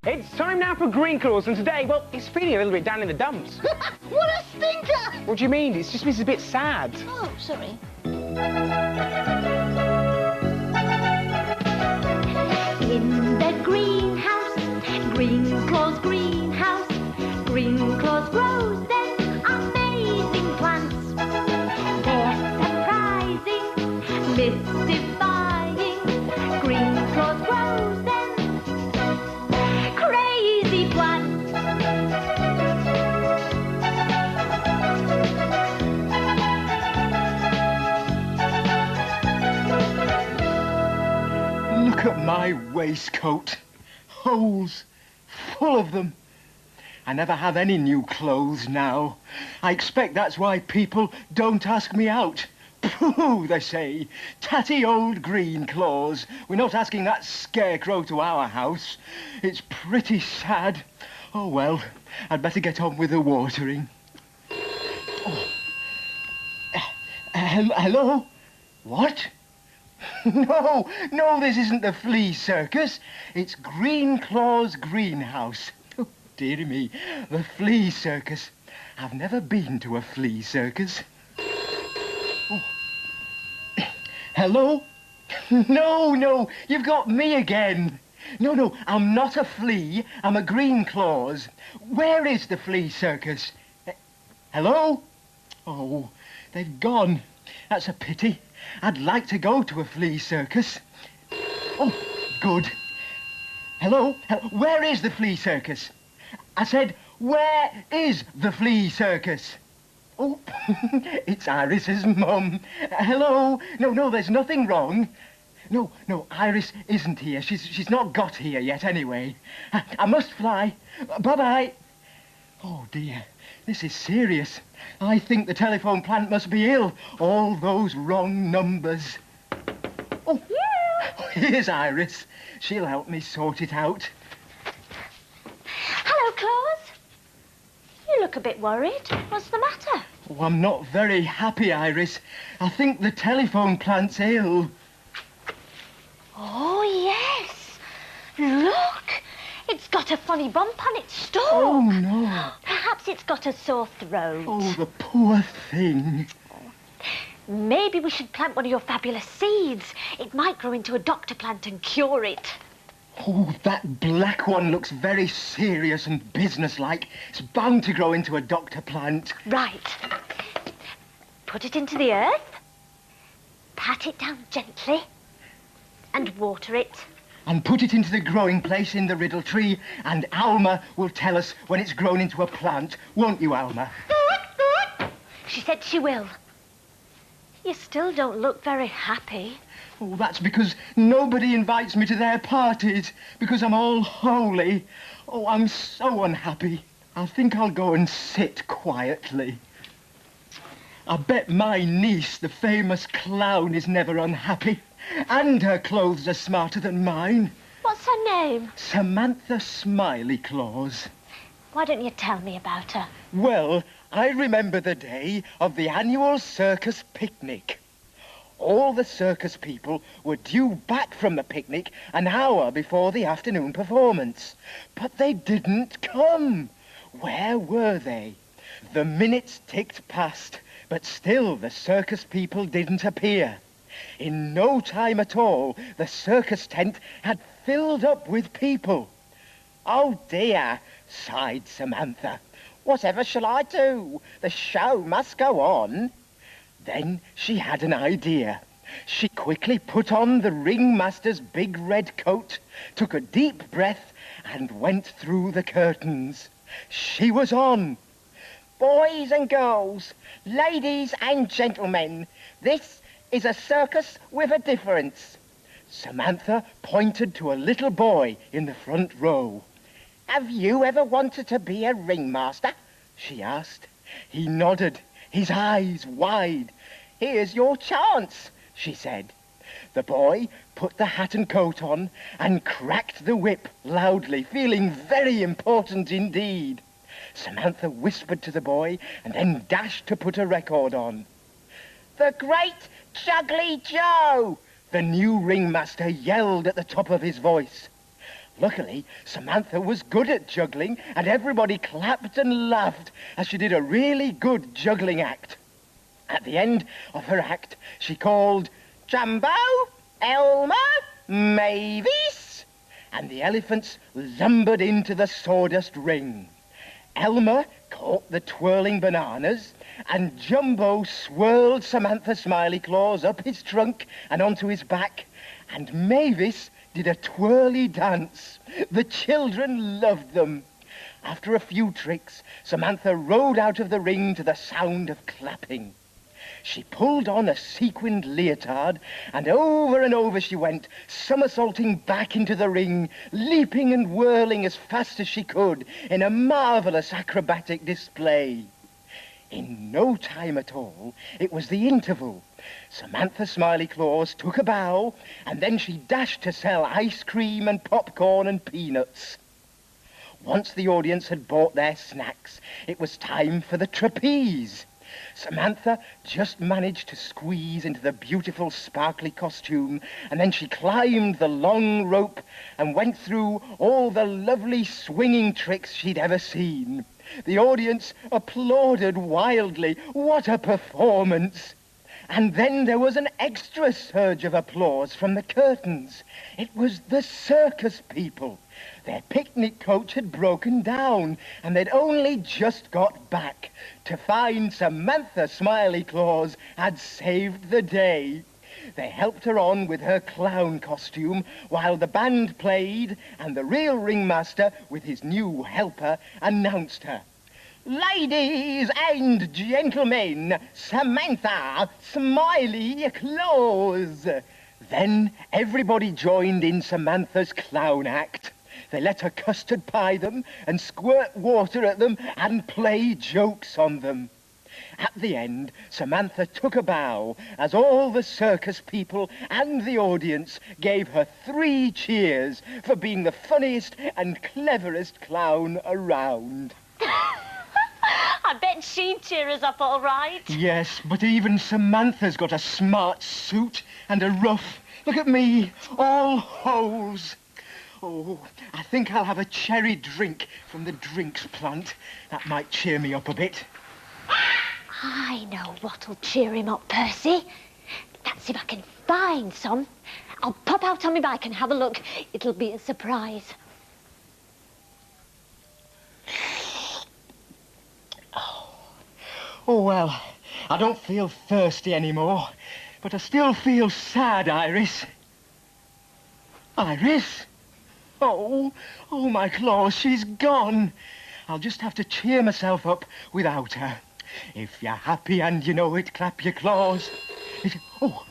It's time now for Greenclaws, and today, well, it's feeling a little bit down in the dumps. What a stinker! What do you mean? It's just a bit sad. Oh, sorry. In the greenhouse, Greenclaws greenhouse, Greenclaws grows them amazing plants. They're surprising, mystifying. Greenclaws grows them crazy plants. Look at my waistcoat. Holes. Full of them. I never have any new clothes now. I expect that's why people don't ask me out. Pooh, they say. Tatty old Greenclaws. We're not asking that scarecrow to our house. It's pretty sad. Oh, well, I'd better get on with the watering. Oh. Hello? What? No, this isn't the flea circus. It's Greenclaws greenhouse. Oh, dearie me, the flea circus. I've never been to a flea circus. Oh. Hello? No, you've got me again. No, I'm not a flea. I'm a Greenclaws. Where is the flea circus? Hello? Oh, they've gone. That's a pity. I'd like to go to a flea circus. Oh, good. Hello? Where is the flea circus? I said, where is the flea circus? Oh, it's Iris's mum. Hello? No, there's nothing wrong. No, Iris isn't here. She's not got here yet anyway. I must fly. Bye-bye. Oh, dear. This is serious. I think the telephone plant must be ill. All those wrong numbers. Oh, here's Iris. She'll help me sort it out. Hello, Claus. You look a bit worried. What's the matter? Oh, I'm not very happy, Iris. I think the telephone plant's ill. Oh, yes. Look. It's got a funny bump on its stalk. Oh, no. Perhaps it's got a sore throat. Oh, the poor thing. Maybe we should plant one of your fabulous seeds. It might grow into a doctor plant and cure it. Oh, that black one looks very serious and businesslike. It's bound to grow into a doctor plant. Right. Put it into the earth. Pat it down gently. And water it. And put it into the growing place in the riddle tree, and Alma will tell us when it's grown into a plant. Won't you, Alma? She said she will. You still don't look very happy. Oh, that's because nobody invites me to their parties, because I'm all holy. Oh, I'm so unhappy. I think I'll go and sit quietly. I bet my niece, the famous clown, is never unhappy. And her clothes are smarter than mine. What's her name? Samantha Smiley Claus. Why don't you tell me about her? Well, I remember the day of the annual circus picnic. All the circus people were due back from the picnic an hour before the afternoon performance. But they didn't come. Where were they? The minutes ticked past, but still the circus people didn't appear. In no time at all, the circus tent had filled up with people. "Oh dear," sighed Samantha. "Whatever shall I do? The show must go on." Then she had an idea. She quickly put on the ringmaster's big red coat, took a deep breath, and went through the curtains. She was on. "Boys and girls, ladies and gentlemen, this is a circus with a difference." Samantha pointed to a little boy in the front row. "Have you ever wanted to be a ringmaster?" she asked. He nodded, his eyes wide. "Here's your chance," she said. The boy put the hat and coat on and cracked the whip loudly, feeling very important indeed. Samantha whispered to the boy and then dashed to put a record on. "The Great Juggly Joe!" the new ringmaster yelled at the top of his voice. Luckily, Samantha was good at juggling, and everybody clapped and laughed as she did a really good juggling act. At the end of her act, she called, "Jumbo, Elmer, Mavis," and the elephants lumbered into the sawdust ring. Elmer caught the twirling bananas, and Jumbo swirled Samantha Smiley Claus up his trunk and onto his back, and Mavis did a twirly dance. The children loved them. After a few tricks, Samantha rode out of the ring to the sound of clapping. She pulled on a sequined leotard, and over she went, somersaulting back into the ring, leaping and whirling as fast as she could in a marvellous acrobatic display. In no time at all, it was the interval. Samantha Smiley Claus took a bow, and then she dashed to sell ice cream and popcorn and peanuts. Once the audience had bought their snacks, it was time for the trapeze. Samantha just managed to squeeze into the beautiful sparkly costume, and then she climbed the long rope and went through all the lovely swinging tricks she'd ever seen. The audience applauded wildly. What a performance! And then there was an extra surge of applause from the curtains. It was the circus people. Their picnic coach had broken down, and they'd only just got back to find Samantha Smiley Claus had saved the day. They helped her on with her clown costume while the band played, and the real ringmaster, with his new helper, announced her. "Ladies and gentlemen, Samantha Smiley Claus." Then everybody joined in Samantha's clown act. They let her custard pie them and squirt water at them and play jokes on them. At the end, Samantha took a bow as all the circus people and the audience gave her 3 cheers for being the funniest and cleverest clown around. I bet she'd cheer us up all right. Yes, but even Samantha's got a smart suit and a ruff. Look at me, all holes. Oh, I think I'll have a cherry drink from the drinks plant. That might cheer me up a bit. I know what'll cheer him up, Percy. That's if I can find some. I'll pop out on my bike and have a look. It'll be a surprise. Oh, well, I don't feel thirsty anymore, but I still feel sad, Iris. Iris? Oh, my Claus, she's gone. I'll just have to cheer myself up without her. If you're happy and you know it, clap your claws. Oh.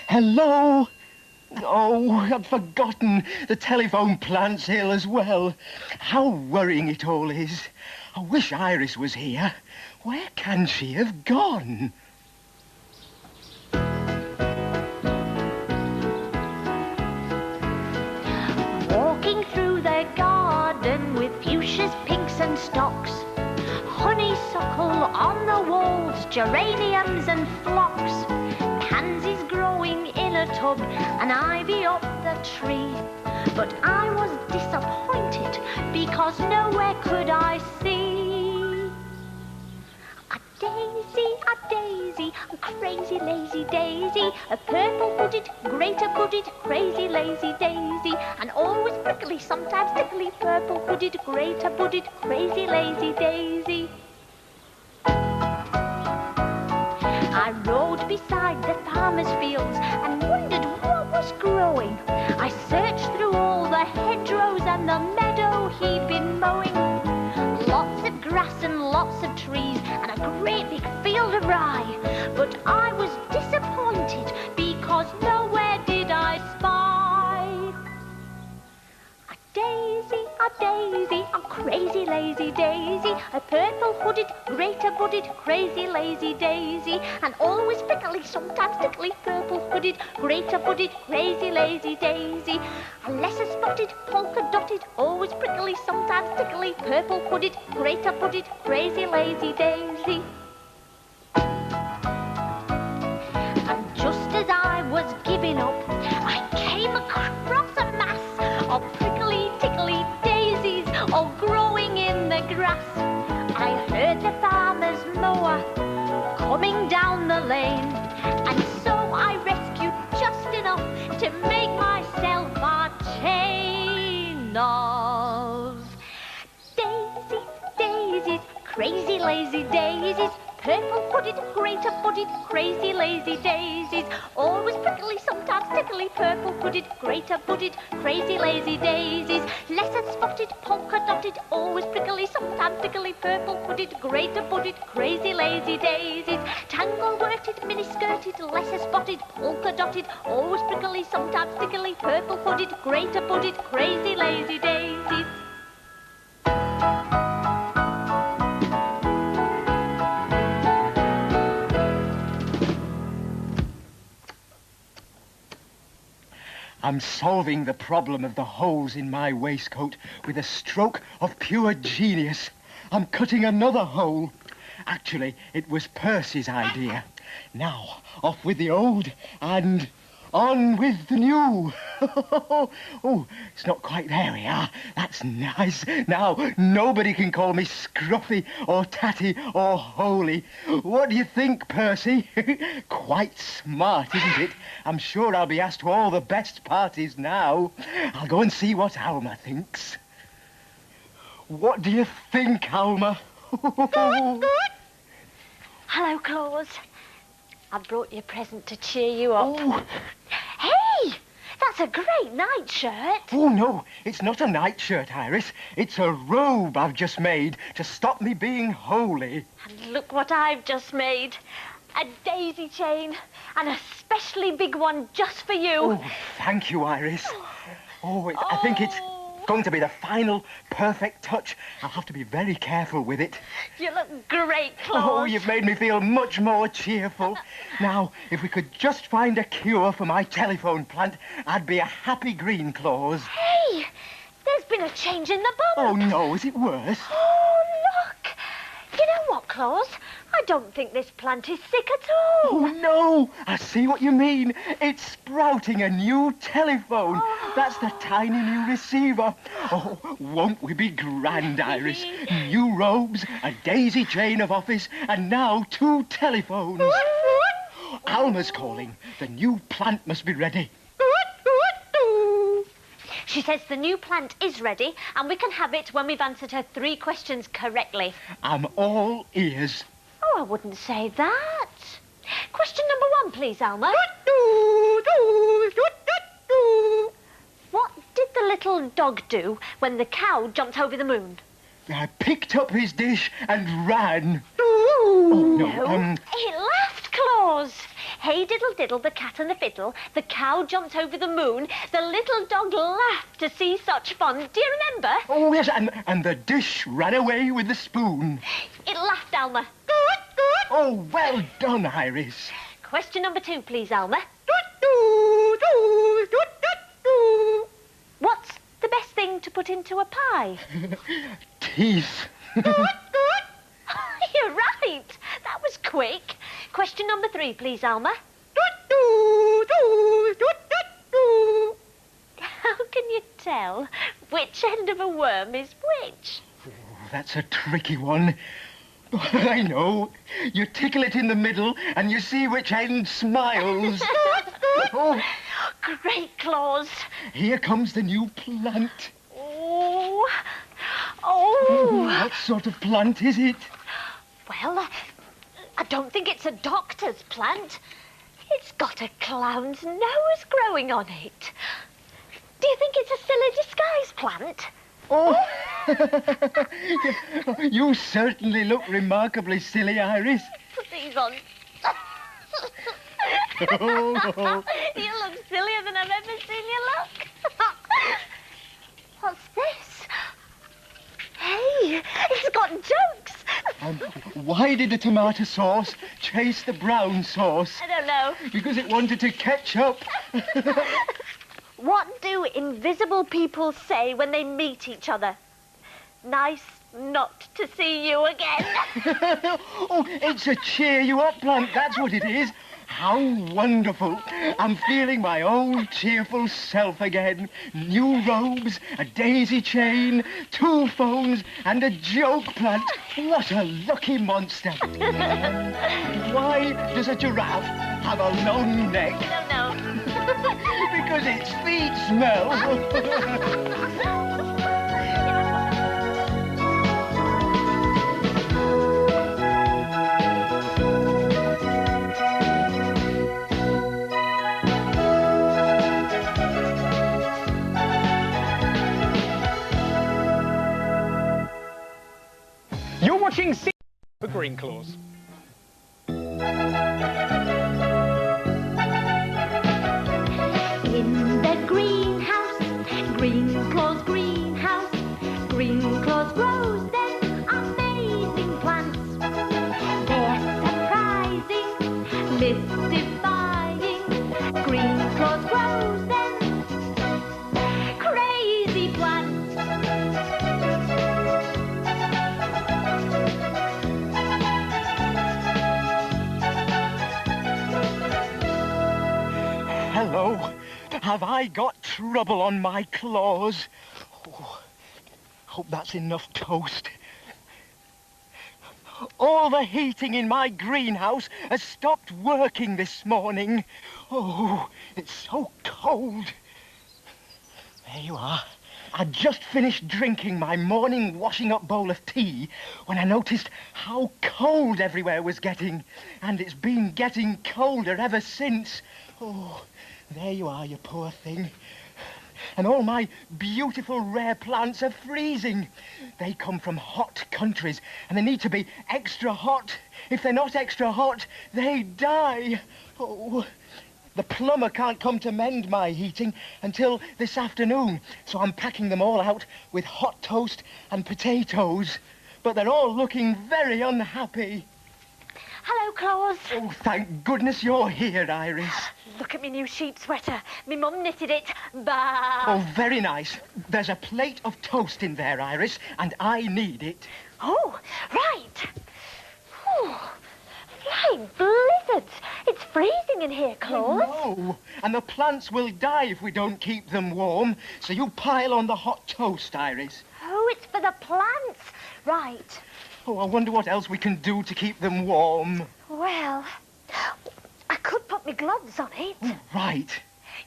Hello? Oh, I'd forgotten the telephone plant's ill as well. How worrying it all is. I wish Iris was here. Where can she have gone? Walking through the garden with fuchsias, pinks and stocks, honeysuckle on the walls, geraniums and phlox, pansies growing in a tub, and ivy up the tree. But I was disappointed because nowhere could I see a daisy, a crazy lazy daisy, a purple-hooded, greater-hooded, crazy lazy daisy, and always prickly, sometimes tickly, purple-hooded, greater-hooded, crazy lazy daisy. I rode beside the farmer's fields and wondered what was growing. I searched through all the hedgerows and the meadow he'd been mowing. Lots of grass and lots of trees and a great big field of rye. But I was disappointed because nowhere did I spy a daisy, a crazy lazy daisy, a purple-hooded, greater-hooded, crazy lazy daisy, and always prickly, sometimes tickly, purple-hooded, greater-hooded, crazy lazy daisy, a lesser-spotted, polka-dotted, always prickly, sometimes tickly, purple-hooded, greater-hooded, crazy lazy daisy. And just as I was giving up, I came across a mass of prickly, tickly daisies all growing in the grass. I heard the farmer's mower coming down the lane, and so I rescued just enough to make myself a chain of daisies, crazy lazy daisies, purple-hooded, greater-hooded, crazy lazy daisies, always prickly, sometimes tickly, purple-hooded, greater-hooded, crazy lazy daisies, lesser-spotted, polka-dotted, always prickly, sometimes tickly, purple-hooded, greater-hooded, crazy lazy daisies, tangle-worted, mini-skirted, lesser-spotted, polka-dotted, always prickly, sometimes tickly, purple-hooded, greater-hooded, crazy lazy daisies. I'm solving the problem of the holes in my waistcoat with a stroke of pure genius. I'm cutting another hole. Actually, it was Percy's idea. Now, off with the old and on with the new. Oh, it's not quite there we are. That's nice. Now, nobody can call me scruffy or tatty or holy. What do you think, Percy? Quite smart, isn't it? I'm sure I'll be asked to all the best parties now. I'll go and see what Alma thinks. What do you think, Alma? Hello, Claus. I brought you a present to cheer you up. Oh. Hey! That's a great nightshirt. Oh, no, it's not a nightshirt, Iris. It's a robe I've just made to stop me being holy. And look what I've just made. A daisy chain, and a specially big one just for you. Oh, thank you, Iris. I think it's going to be the final perfect touch. I'll have to be very careful with it. You look great, Claus. Oh, you've made me feel much more cheerful. Now, if we could just find a cure for my telephone plant, I'd be a happy Greenclaws. Hey, there's been a change in the bulb. Oh, no, is it worse? Oh, look. You know what, Claus? I don't think this plant is sick at all. Oh, no! I see what you mean. It's sprouting a new telephone. Oh. That's the tiny new receiver. Oh, won't we be grand, Iris? New robes, a daisy chain of office, and now 2 telephones. Alma's calling. The new plant must be ready. She says the new plant is ready, and we can have it when we've answered her 3 questions correctly. I'm all ears. Oh, I wouldn't say that. Question number 1, please, Alma. What did the little dog do when the cow jumped over the moon? I picked up his dish and ran. Oh, no. It laughed, Claus. Hey, diddle, diddle, the cat and the fiddle. The cow jumped over the moon. The little dog laughed to see such fun. Do you remember? Oh, yes, and the dish ran away with the spoon. It laughed, Alma. Oh, well done, Iris. Question number 2, please, Alma. What's the best thing to put into a pie? Teeth. You're right. That was quick. Question number 3, please, Alma. How can you tell which end of a worm is which? That's a tricky one. I know. You tickle it in the middle and you see which end smiles. Oh, Great claws. here comes the new plant. Oh. Oh. What sort of plant is it? Well, I don't think it's a doctor's plant. It's got a clown's nose growing on it. Do you think it's a silly disguise plant? Oh, you certainly look remarkably silly, Iris. Put these on. Oh. You look sillier than I've ever seen you look. What's this? Hey, it's got jokes. Why did the tomato sauce chase the brown sauce? I don't know. Because it wanted to catch up. What do invisible people say when they meet each other? Nice not to see you again. Oh, it's a cheer you up plant, that's what it is. How wonderful. I'm feeling my old cheerful self again. New robes, a daisy chain, 2 phones and a joke plant. What a lucky monster. Why does a giraffe have a long neck? I don't know. Because its feet smell. You're watching C for Greenclaws. In the greenhouse, Greenclaws greenhouse, Greenclaws grows them amazing plants. They're surprising, mystifying. Greenclaws grows them crazy plants. Hello. Have I got trouble on my claws? Oh, hope that's enough toast. All the heating in my greenhouse has stopped working this morning. Oh, it's so cold. There you are. I'd just finished drinking my morning washing-up bowl of tea when I noticed how cold everywhere was getting. And it's been getting colder ever since. Oh, there you are, you poor thing. And all my beautiful rare plants are freezing. They come from hot countries and they need to be extra hot. If they're not extra hot, they die. Oh, the plumber can't come to mend my heating until this afternoon, so I'm packing them all out with hot toast and potatoes. But they're all looking very unhappy. Hello, Claus. Oh, thank goodness you're here, Iris. Look at me new sheep sweater. Me mum knitted it. Bah. Oh, very nice. There's a plate of toast in there, Iris, and I need it. Oh, right. Whew. Flying blizzards. It's freezing in here, Claus. No, and the plants will die if we don't keep them warm. So you pile on the hot toast, Iris. Oh, it's for the plants. Right. Oh, I wonder what else we can do to keep them warm. Well, I could put my gloves on it. Oh, right.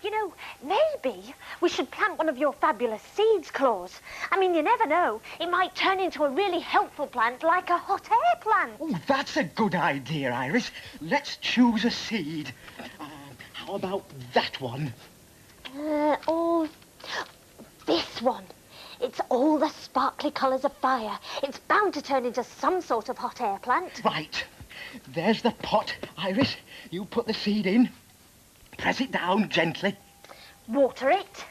You know, maybe we should plant one of your fabulous seeds, Claus. I mean, you never know. It might turn into a really helpful plant like a hot air plant. Oh, that's a good idea, Iris. Let's choose a seed. How about that one? Or this one. It's all the sparkly colours of fire. It's bound to turn into some sort of hot air plant. Right. There's the pot, Iris. You put the seed in. Press it down gently. Water it.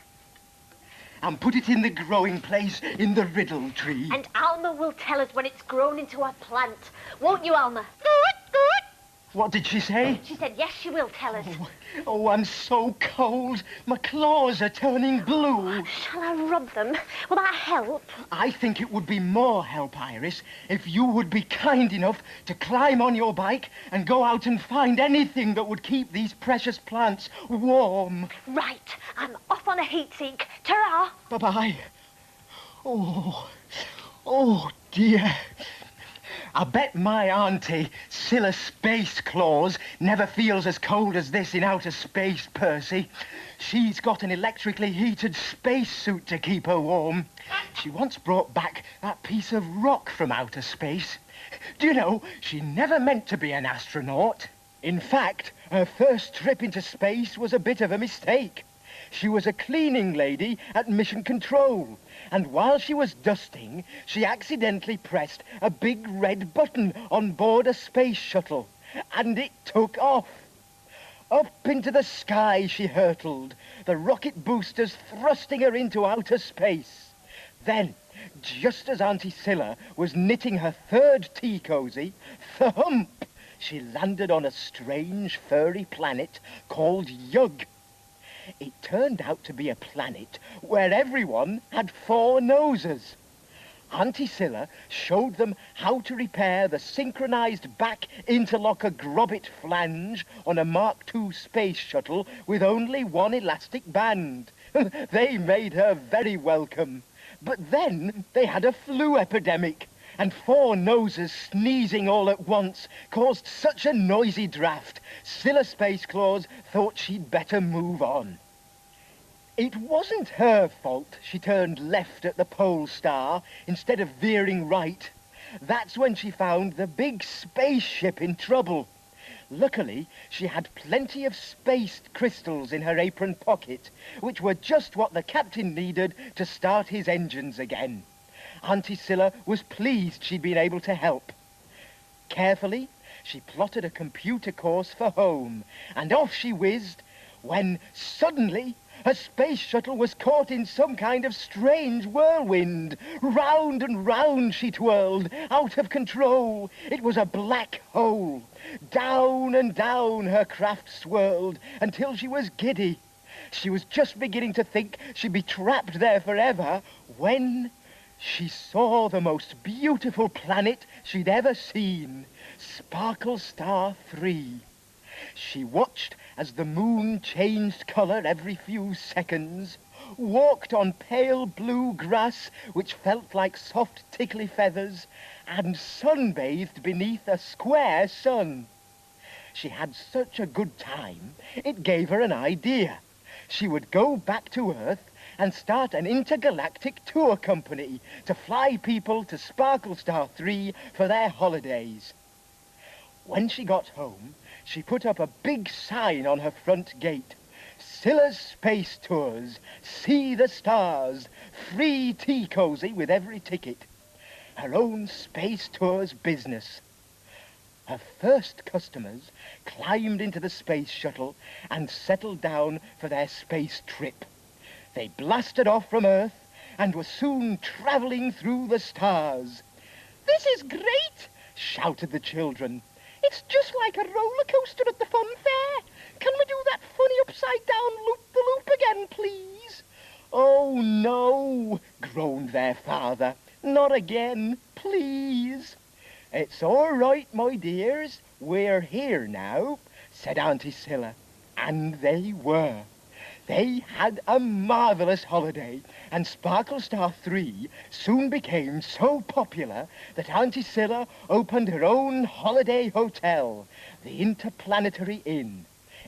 And put it in the growing place in the riddle tree. And Alma will tell us when it's grown into a plant. Won't you, Alma? What did she say? She said, yes, she will tell us. Oh, I'm so cold. My claws are turning blue. Shall I rub them? Will that help? I think it would be more help, Iris, if you would be kind enough to climb on your bike and go out and find anything that would keep these precious plants warm. Right. I'm off on a heat seek. Ta-ra. Bye-bye. Oh dear. I bet my auntie, Scylla Space Claws, never feels as cold as this in outer space, Percy. She's got an electrically heated spacesuit to keep her warm. She once brought back that piece of rock from outer space. Do you know, she never meant to be an astronaut. In fact, her first trip into space was a bit of a mistake. She was a cleaning lady at Mission Control, and while she was dusting, she accidentally pressed a big red button on board a space shuttle, and it took off. Up into the sky she hurtled, the rocket boosters thrusting her into outer space. Then, just as Auntie Scylla was knitting her third tea cosy, thump, she landed on a strange furry planet called Yug. It turned out to be a planet where everyone had 4 noses. Auntie Scylla showed them how to repair the synchronized back interlocker grommet flange on a Mark II space shuttle with only 1 elastic band. They made her very welcome. But then they had a flu epidemic, and 4 noses sneezing all at once caused such a noisy draft, Scylla Space Claws thought she'd better move on. It wasn't her fault she turned left at the pole star instead of veering right. That's when she found the big spaceship in trouble. Luckily, she had plenty of space crystals in her apron pocket, which were just what the captain needed to start his engines again. Auntie Scylla was pleased she'd been able to help. Carefully, she plotted a computer course for home, and off she whizzed, when suddenly her space shuttle was caught in some kind of strange whirlwind. Round and round she twirled, out of control. It was a black hole. Down and down her craft swirled until she was giddy. She was just beginning to think she'd be trapped there forever when she saw the most beautiful planet she'd ever seen, Sparkle Star 3. She watched as the moon changed colour every few seconds, walked on pale blue grass which felt like soft tickly feathers, and sunbathed beneath a square sun. She had such a good time, it gave her an idea. She would go back to Earth and start an intergalactic tour company to fly people to Sparkle Star 3 for their holidays. When she got home, she put up a big sign on her front gate. Scylla's Space Tours. See the stars. Free tea cosy with every ticket. Her own Space Tours business. Her first customers climbed into the space shuttle and settled down for their space trip. They blasted off from Earth and were soon travelling through the stars. "This is great," shouted the children. "It's just like a roller coaster at the fun fair. Can we do that funny upside-down loop-the-loop again, please?" "Oh, no," groaned their father. "Not again, please." "It's all right, my dears. We're here now," said Auntie Scylla. And they were. They had a marvellous holiday, and Sparkle Star 3 soon became so popular that Auntie Scylla opened her own holiday hotel, the Interplanetary Inn.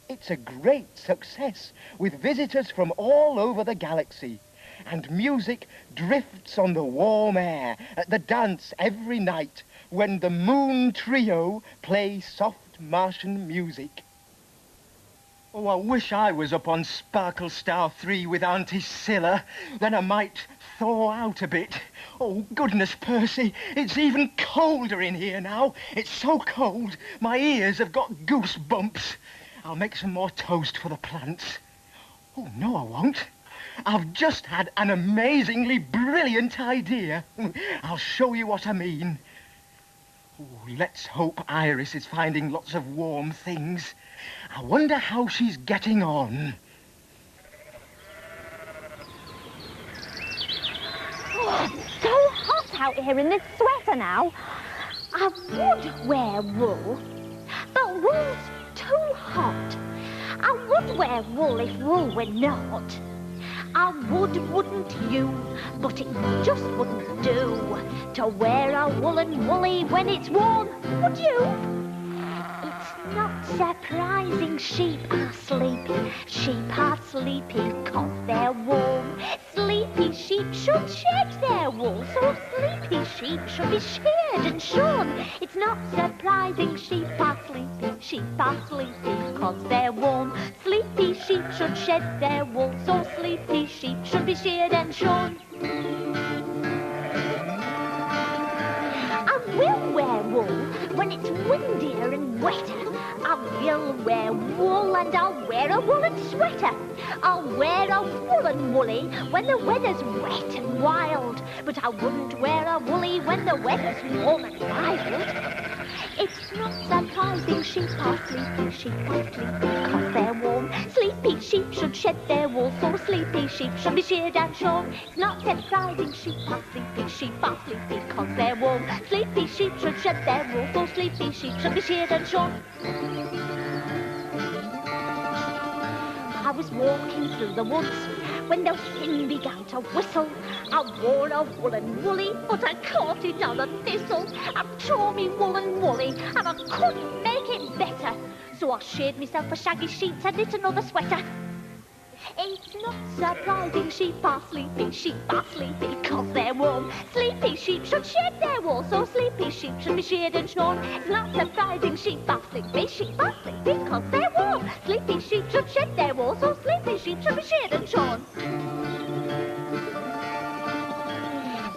It's a great success, with visitors from all over the galaxy, and music drifts on the warm air at the dance every night when the Moon Trio play soft Martian music. Oh, I wish I was up on Sparkle Star 3 with Auntie Scylla. Then I might thaw out a bit. Oh, goodness, Percy, it's even colder in here now. It's so cold, my ears have got goosebumps. I'll make some more toast for the plants. Oh, no, I won't. I've just had an amazingly brilliant idea. I'll show you what I mean. Oh, let's hope Iris is finding lots of warm things. I wonder how she's getting on. Oh, it's so hot out here in this sweater now. I would wear wool, but wool's too hot. I would wear wool if wool were not. I wouldn't you? But it just wouldn't do to wear a woolen woolly when it's warm, would you? It's not surprising sheep are sleepy. Sheep are sleepy 'cause they're warm. Sleepy sheep should shed their wool, so sleepy sheep should be sheared and shorn. It's not surprising sheep are sleepy. Sheep are sleepy 'cause they're warm. Sleepy sheep should shed their wool, so sleepy sheep should be sheared and shorn. I will wear wool when it's windier and wetter. I will wear wool and I'll wear a woolen sweater. I'll wear a woolen woolly when the weather's wet and wild. But I wouldn't wear a woolly when the weather's warm and mild. It's not surprising sheep are sleepy. Sheep are sleepy 'cause they're warm. Sleepy sheep should shed their wool, so sleepy sheep should be sheared and shorn. It's not surprising sheep are sleepy. Sheep are sleepy 'cause they're warm. Sleepy sheep should shed their wool, so sleepy sheep should be sheared and shorn. I was walking through the woods when the wind began to whistle. I wore a woolen woolly, but I caught it on a thistle. I tore me woolen woolly, and I couldn't make it better. So I sheared myself a shaggy sheet and knit another sweater. It's not surprising sheep are sleepy. Sheep are sleepy 'cause they're warm. Sleepy sheep should shed their wool, so sleepy sheep should be sheared and shorn. It's not surprising sheep are sleepy. Sheep are sleepy 'cause they're warm. Sleepy sheep should shed their wool, so sleepy sheep should be sheared and shorn.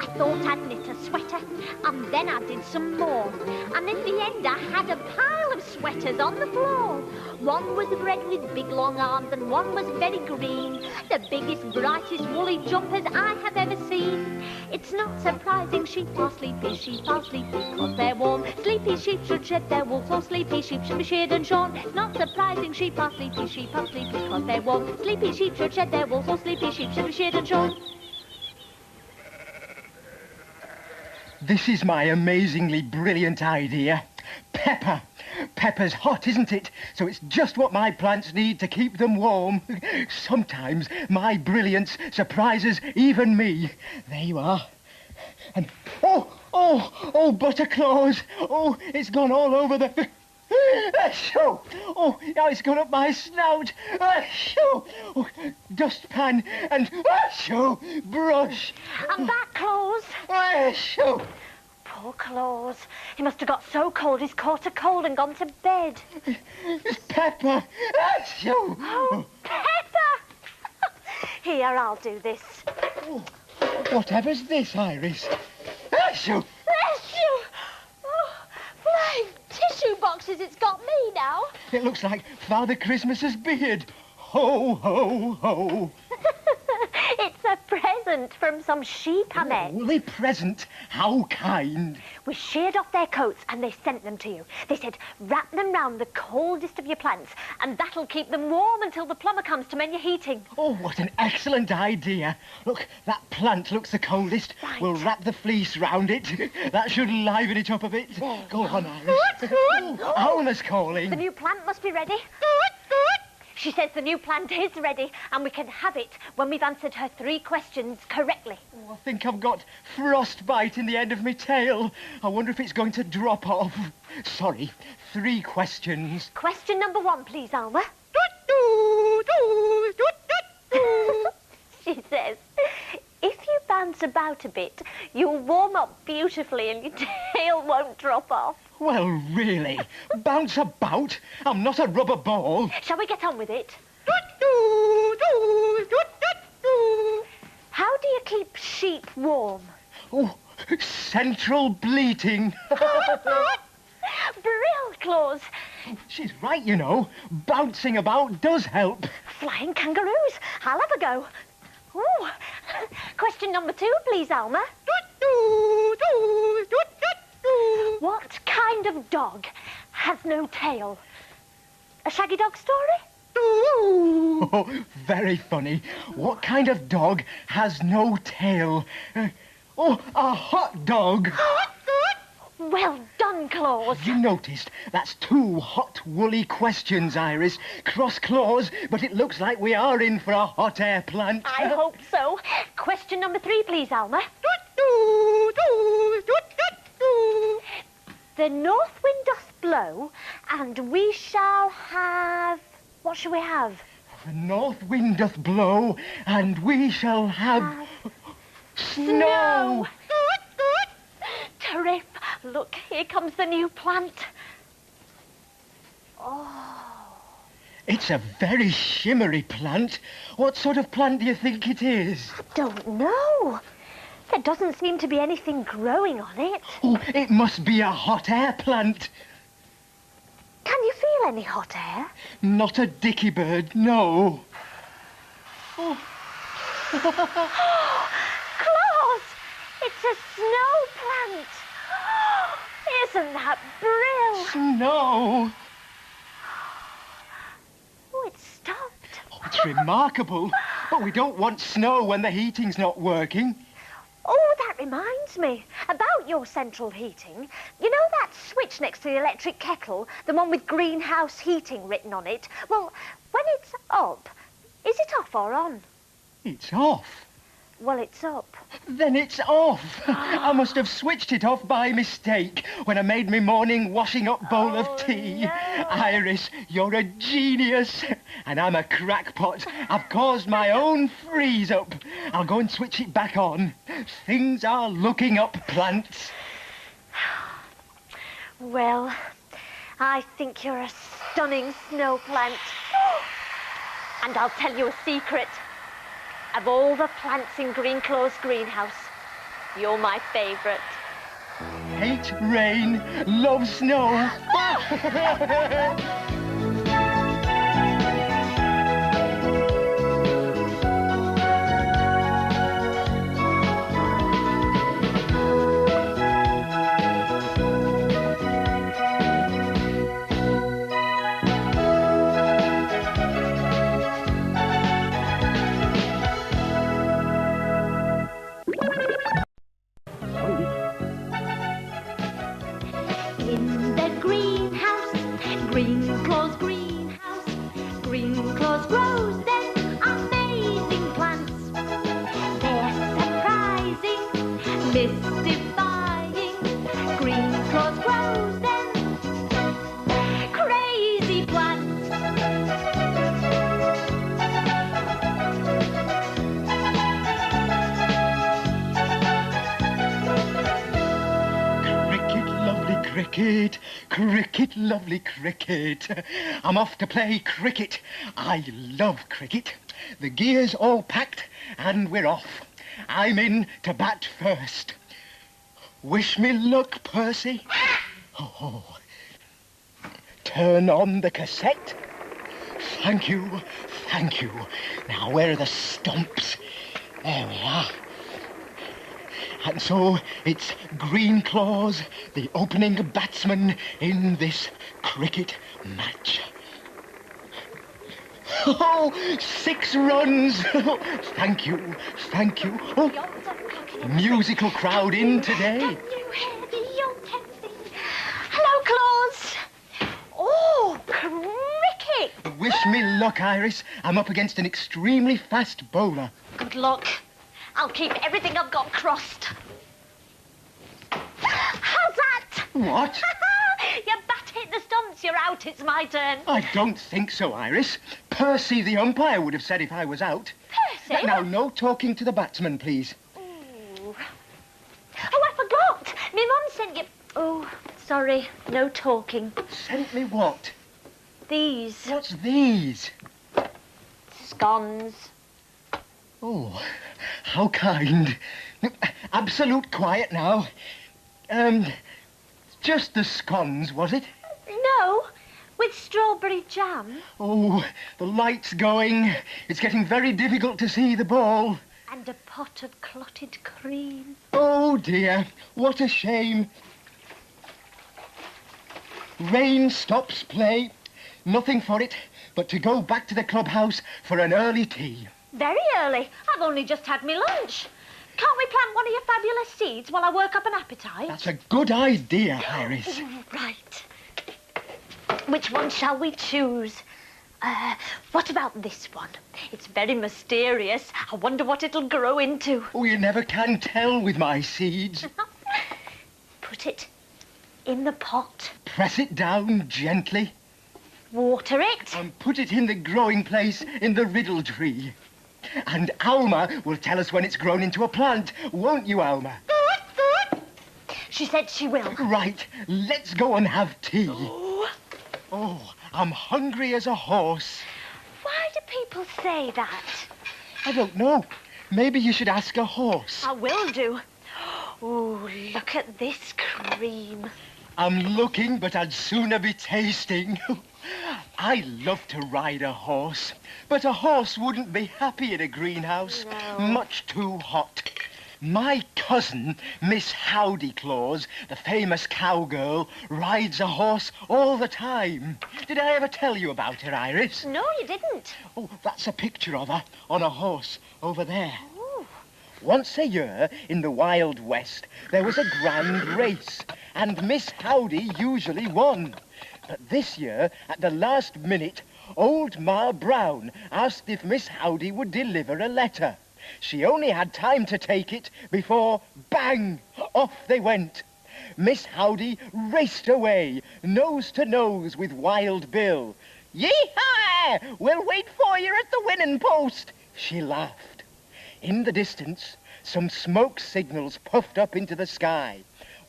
I thought I'd knit a sweater, and then I did some more. And in the end I had a pile of sweaters on the floor. One was red with big long arms, and one was very green. The biggest, brightest woolly jumpers I have ever seen. It's not surprising sheep are sleepy. Sheep are sleepy 'cause they're warm. Sleepy sheep should shed their wool, so sleepy sheep should be sheared and shorn. It's not surprising sheep are sleepy. Sheep are sleepy 'cause they're warm. Sleepy sheep should shed their wool, so sleepy sheep should be sheared and shorn. This is my amazingly brilliant idea. Pepper. Pepper's hot, isn't it? So it's just what my plants need to keep them warm. Sometimes my brilliance surprises even me. There you are. And oh, Butterclaws. Oh, it's gone all over the... Achoo! Oh, now it's gone up my snout. Achoo! Oh, dustpan and achoo! Brush. I'm back, Claus. Achoo! Poor Claus. He must have got so cold he's caught a cold and gone to bed. Pepper. Achoo! Oh, Pepper! Here, I'll do this. Oh, whatever's this, Iris? Achoo! Achoo! Oh, flying tissue boxes, it's got me now. It looks like Father Christmas's beard. Ho, ho, ho. It's a present from some sheep I met. Holy present. How kind. We sheared off their coats and they sent them to you. They said, wrap them round the coldest of your plants and that'll keep them warm until the plumber comes to mend your heating. Oh, what an excellent idea. Look, that plant looks the coldest. Right. We'll wrap the fleece round it. That should liven it up a bit. There. Go on, Iris. Oh, Alma's calling. The new plant must be ready. She says the new plant is ready and we can have it when we've answered her 3 questions correctly. Oh, I think I've got frostbite in the end of my tail. I wonder if it's going to drop off. Sorry, 3 questions. Question number 1, please, Alma. She says, if you bounce about a bit, you'll warm up beautifully and your tail won't drop off. Well, really? Bounce about? I'm not a rubber ball. Shall we get on with it? How do you keep sheep warm? Oh, central bleating. Brill, Claus. She's right, you know. Bouncing about does help. Flying kangaroos. I'll have a go. Ooh. Question number 2, please, Alma. What kind of dog has no tail? A shaggy dog story? Oh, very funny. What kind of dog has no tail? A hot dog. Well done, Claus. Have you noticed? That's 2 hot, woolly questions, Iris. Cross claws, but it looks like we are in for a hot air plant. I hope so. Question number 3, please, Alma. The north wind doth blow, and we shall have... What shall we have? The north wind doth blow, and we shall have... Snow! Trip, look, here comes the new plant. Oh. It's a very shimmery plant. What sort of plant do you think it is? I don't know. There doesn't seem to be anything growing on it. Oh, it must be a hot air plant. Can you feel any hot air? Not a dicky bird, no. Claus! It's a snow plant! Isn't that brill? Snow. Oh, it stopped. Oh, it's remarkable. But we don't want snow when the heating's not working. Oh, that reminds me. About your central heating, you know that switch next to the electric kettle, the one with greenhouse heating written on it? Well, when it's up, is it off or on? It's off. Well, it's up. Then it's off. I must have switched it off by mistake when I made me morning washing up bowl of tea. No. Iris, you're a genius. And I'm a crackpot. I've caused my own freeze up. I'll go and switch it back on. Things are looking up, plants. Well, I think you're a stunning snow plant. And I'll tell you a secret. Of all the plants in Greenclaws' greenhouse, you're my favourite. Hate rain, love snow. In the greenhouse, Greenclaws' greenhouse, Greenclaws grows them amazing plants. They're surprising, mystifying. Greenclaws grows them crazy plants. Cricket, cricket, lovely cricket. I'm off to play cricket. I love cricket. The gear's all packed and we're off. I'm in to bat first. Wish me luck, Percy. Oh. Turn on the cassette. Thank you, thank you. Now, where are the stumps? There we are. And so it's Greenclaws, the opening batsman in this cricket match. Oh, 6 runs! Thank you, thank you. Oh, musical crowd in today. Hello, Claus. Oh, cricket. Wish me luck, Iris. I'm up against an extremely fast bowler. Good luck. I'll keep everything I've got crossed. How's that? What? Your bat hit the stumps. You're out. It's my turn. I don't think so, Iris. Percy, the umpire, would have said if I was out. Percy? Now, no talking to the batsman, please. Ooh. Oh, I forgot. My mum sent you... Oh, sorry. No talking. Sent me what? These. What's these? Scones. Oh, how kind. Absolute quiet now. Just the scones, was it? No, with strawberry jam. Oh, the light's going. It's getting very difficult to see the ball. And a pot of clotted cream. Oh, dear. What a shame. Rain stops play. Nothing for it but to go back to the clubhouse for an early tea. Very early. I've only just had my lunch. Can't we plant one of your fabulous seeds while I work up an appetite? That's a good idea, Iris. Right. Which one shall we choose? What about this one? It's very mysterious. I wonder what it'll grow into. Oh, you never can tell with my seeds. Put it in the pot. Press it down gently Water it. and put it in the growing place in the riddle tree. And Alma will tell us when it's grown into a plant, won't you, Alma? She said she will. Right, let's go and have tea. Oh, I'm hungry as a horse. Why do people say that? I don't know. Maybe you should ask a horse. I will do. Oh, look at this cream. I'm looking, but I'd sooner be tasting. I love to ride a horse, but a horse wouldn't be happy in a greenhouse. No. Much too hot. My cousin, Miss Howdyclaws, the famous cowgirl, rides a horse all the time. Did I ever tell you about her, Iris? No, you didn't. Oh, that's a picture of her on a horse over there. Ooh. Once a year in the Wild West, there was a grand race, and Miss Howdy usually won. But this year, at the last minute, old Ma Brown asked if Miss Howdy would deliver a letter. She only had time to take it before, bang, off they went. Miss Howdy raced away, nose to nose with Wild Bill. Yee-haw! We'll wait for you at the winning post, she laughed. In the distance, some smoke signals puffed up into the sky.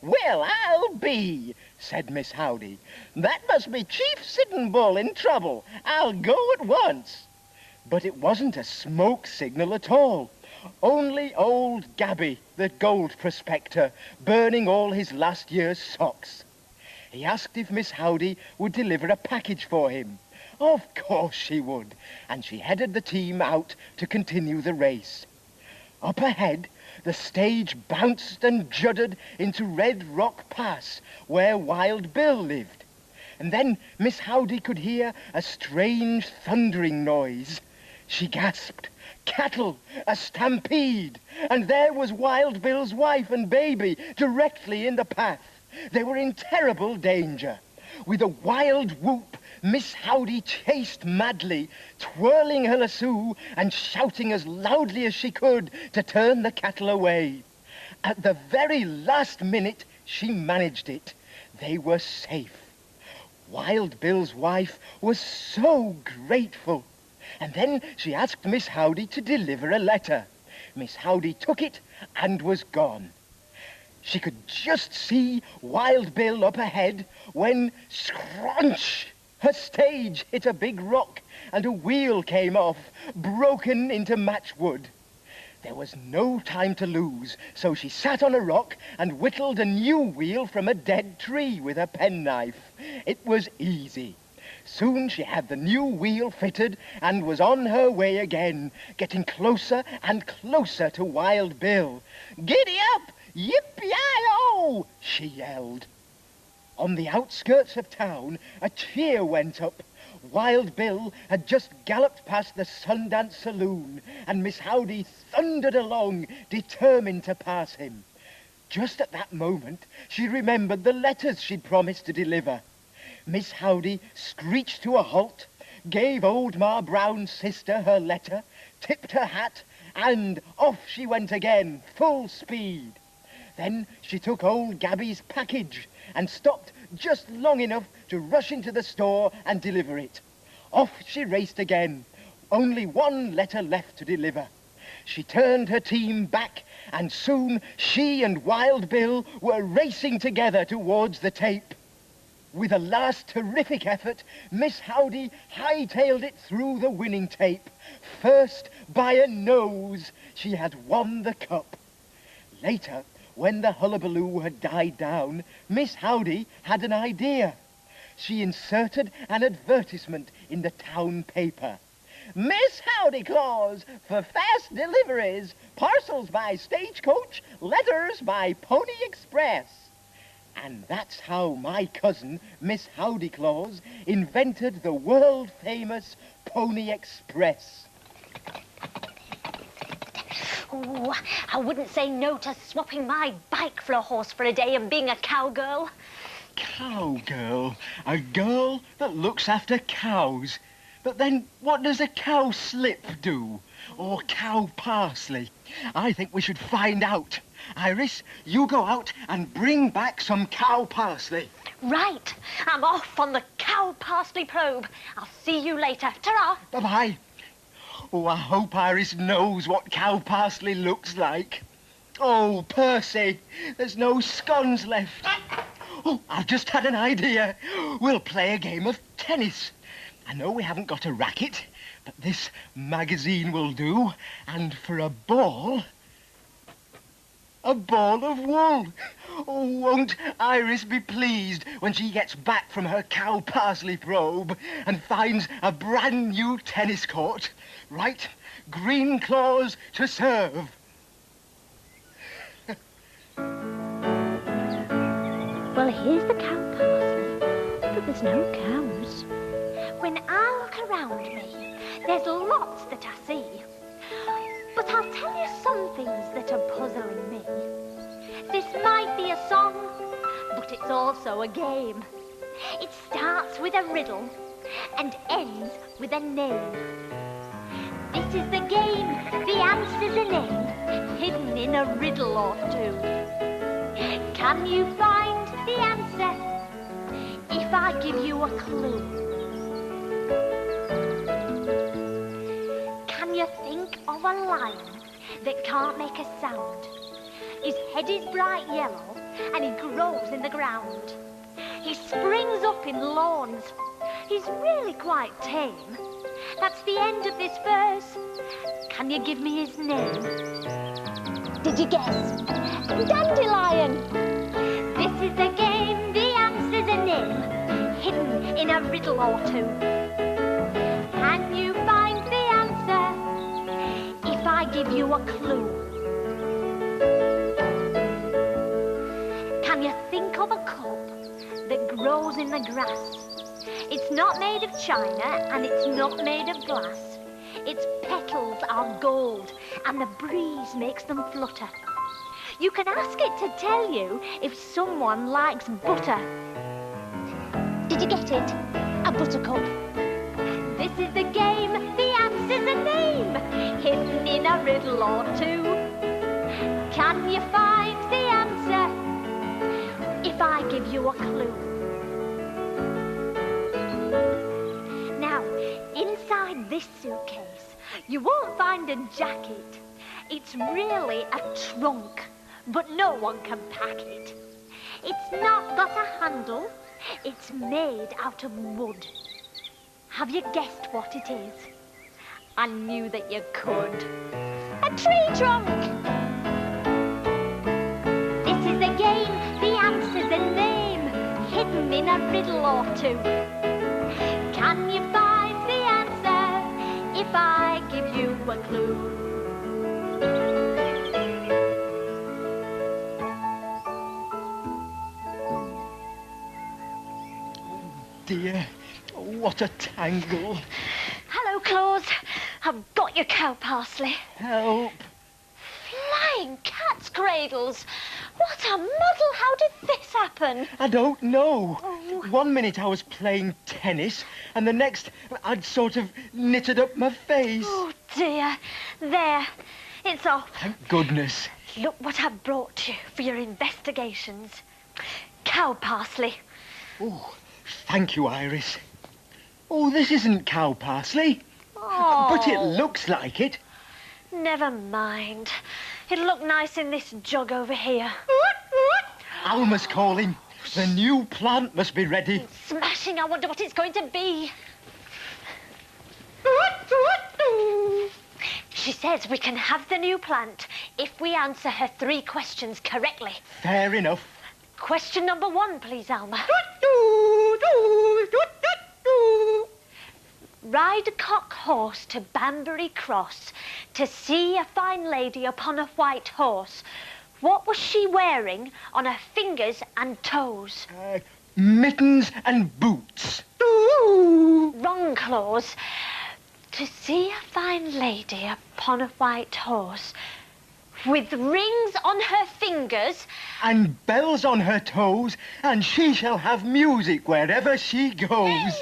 Well, I'll be, said Miss Howdy. That must be Chief Sitting Bull in trouble. I'll go at once. But it wasn't a smoke signal at all. Only old Gabby, the gold prospector, burning all his last year's socks. He asked if Miss Howdy would deliver a package for him. Of course she would, and she headed the team out to continue the race. Up ahead, the stage bounced and juddered into Red Rock Pass, where Wild Bill lived. And then Miss Howdy could hear a strange thundering noise. She gasped, "Cattle! A stampede!" And there was Wild Bill's wife and baby directly in the path. They were in terrible danger. With a wild whoop, Miss Howdy chased madly, twirling her lasso and shouting as loudly as she could to turn the cattle away. At the very last minute, she managed it. They were safe. Wild Bill's wife was so grateful. And then she asked Miss Howdy to deliver a letter. Miss Howdy took it and was gone. She could just see Wild Bill up ahead when, scrunch, her stage hit a big rock and a wheel came off, broken into matchwood. There was no time to lose, so she sat on a rock and whittled a new wheel from a dead tree with a penknife. It was easy. Soon she had the new wheel fitted and was on her way again, getting closer and closer to Wild Bill. "Giddy up! Yippee-yi-oh!" she yelled. On the outskirts of town, a cheer went up. Wild Bill had just galloped past the Sundance Saloon, and Miss Howdy thundered along, determined to pass him. Just at that moment, she remembered the letters she'd promised to deliver. Miss Howdy screeched to a halt, gave old Ma Brown's sister her letter, tipped her hat, and off she went again, full speed. Then she took old Gabby's package and stopped just long enough to rush into the store and deliver it. Off she raced again, only one letter left to deliver. She turned her team back, and soon she and Wild Bill were racing together towards the tape. With a last terrific effort, Miss Howdy hightailed it through the winning tape. First, by a nose, she had won the cup. Later, when the hullabaloo had died down, Miss Howdy had an idea. She inserted an advertisement in the town paper. "Miss Howdyclaws, for fast deliveries, parcels by stagecoach, letters by Pony Express." And that's how my cousin, Miss Howdyclaws, invented the world-famous Pony Express. Oh, I wouldn't say no to swapping my bike for a horse for a day and being a cowgirl. Cowgirl? A girl that looks after cows. But then what does a cow slip do? Or cow parsley? I think we should find out. Iris, you go out and bring back some cow parsley. Right. I'm off on the cow parsley probe. I'll see you later. Ta-ra. Bye-bye. Oh, I hope Iris knows what cow parsley looks like. Oh, Percy, there's no scones left. Oh, I've just had an idea. We'll play a game of tennis. I know we haven't got a racket, but this magazine will do. And for a ball of wool. Oh, won't Iris be pleased when she gets back from her cow parsley probe and finds a brand new tennis court? Right, Greenclaws to serve. Well, here's the cow parsley, but there's no cows. When I look around me, there's lots that I see. But I'll tell you some things that are puzzling me. This might be a song, but it's also a game. It starts with a riddle and ends with a name. This is the game, the answer's a name, hidden in a riddle or two. Can you find the answer if I give you a clue? Can you think of a lion that can't make a sound? His head is bright yellow and he grows in the ground. He springs up in lawns. He's really quite tame. That's the end of this verse. Can you give me his name? Did you guess? Dandelion! This is the game, the answer's a name, hidden in a riddle or two. Can you find the answer if I give you a clue? Can you think of a cup that grows in the grass? It's not made of china and it's not made of glass. Its petals are gold and the breeze makes them flutter. You can ask it to tell you if someone likes butter. Did you get it? A buttercup. This is the game, the answer's a name, hidden in a riddle or two. Can you find the answer if I give you a clue? Now, inside this suitcase, you won't find a jacket. It's really a trunk, but no one can pack it. It's not got a handle, it's made out of wood. Have you guessed what it is? I knew that you could. A tree trunk! This is a game, the answer's a name, hidden in a riddle or two. Can you find the answer if I give you a clue? Dear, what a tangle. Hello, Claus. I've got your cow parsley. Help. Flying cat's cradles. What a muddle. How did this happen? I don't know. Oh. 1 minute I was playing tennis, and the next I'd sort of knitted up my face. Oh, dear. There. It's off. Thank goodness. Look what I've brought you for your investigations. Cow parsley. Oh, thank you, Iris. Oh, this isn't cow parsley. Oh. But it looks like it. Never mind. It'll look nice in this jug over here. Alma's calling. The new plant must be ready. Smashing. I wonder what it's going to be. She says we can have the new plant if we answer her 3 questions correctly. Fair enough. Question number 1, please, Alma. Ride a cock horse to Banbury Cross to see a fine lady upon a white horse. What was she wearing on her fingers and toes? Mittens and boots. Wrong, Claus. To see a fine lady upon a white horse. with rings on her fingers. And bells on her toes, and she shall have music wherever she goes.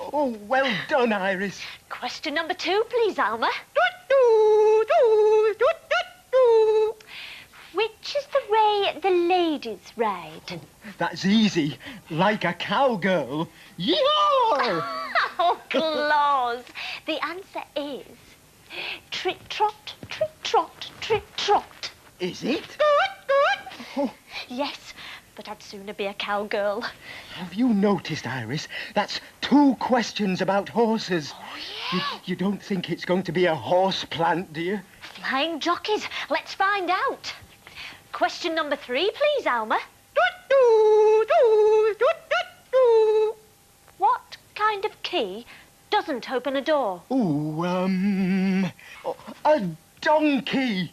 Oh, well done, Iris. Question number 2, please, Alma. Which is the way the ladies ride? That's easy, like a cowgirl. Yeehaw! Oh, Claus. The answer is trit-trot, trit-trot, trit-trot. Is it? Yes, but I'd sooner be a cowgirl. Have you noticed, Iris? That's 2 questions about horses. Oh, yeah. You don't think it's going to be a horse plant, do you? Flying jockeys, let's find out. Question number 3, please, Alma. What kind of key doesn't open a door? Ooh, a donkey.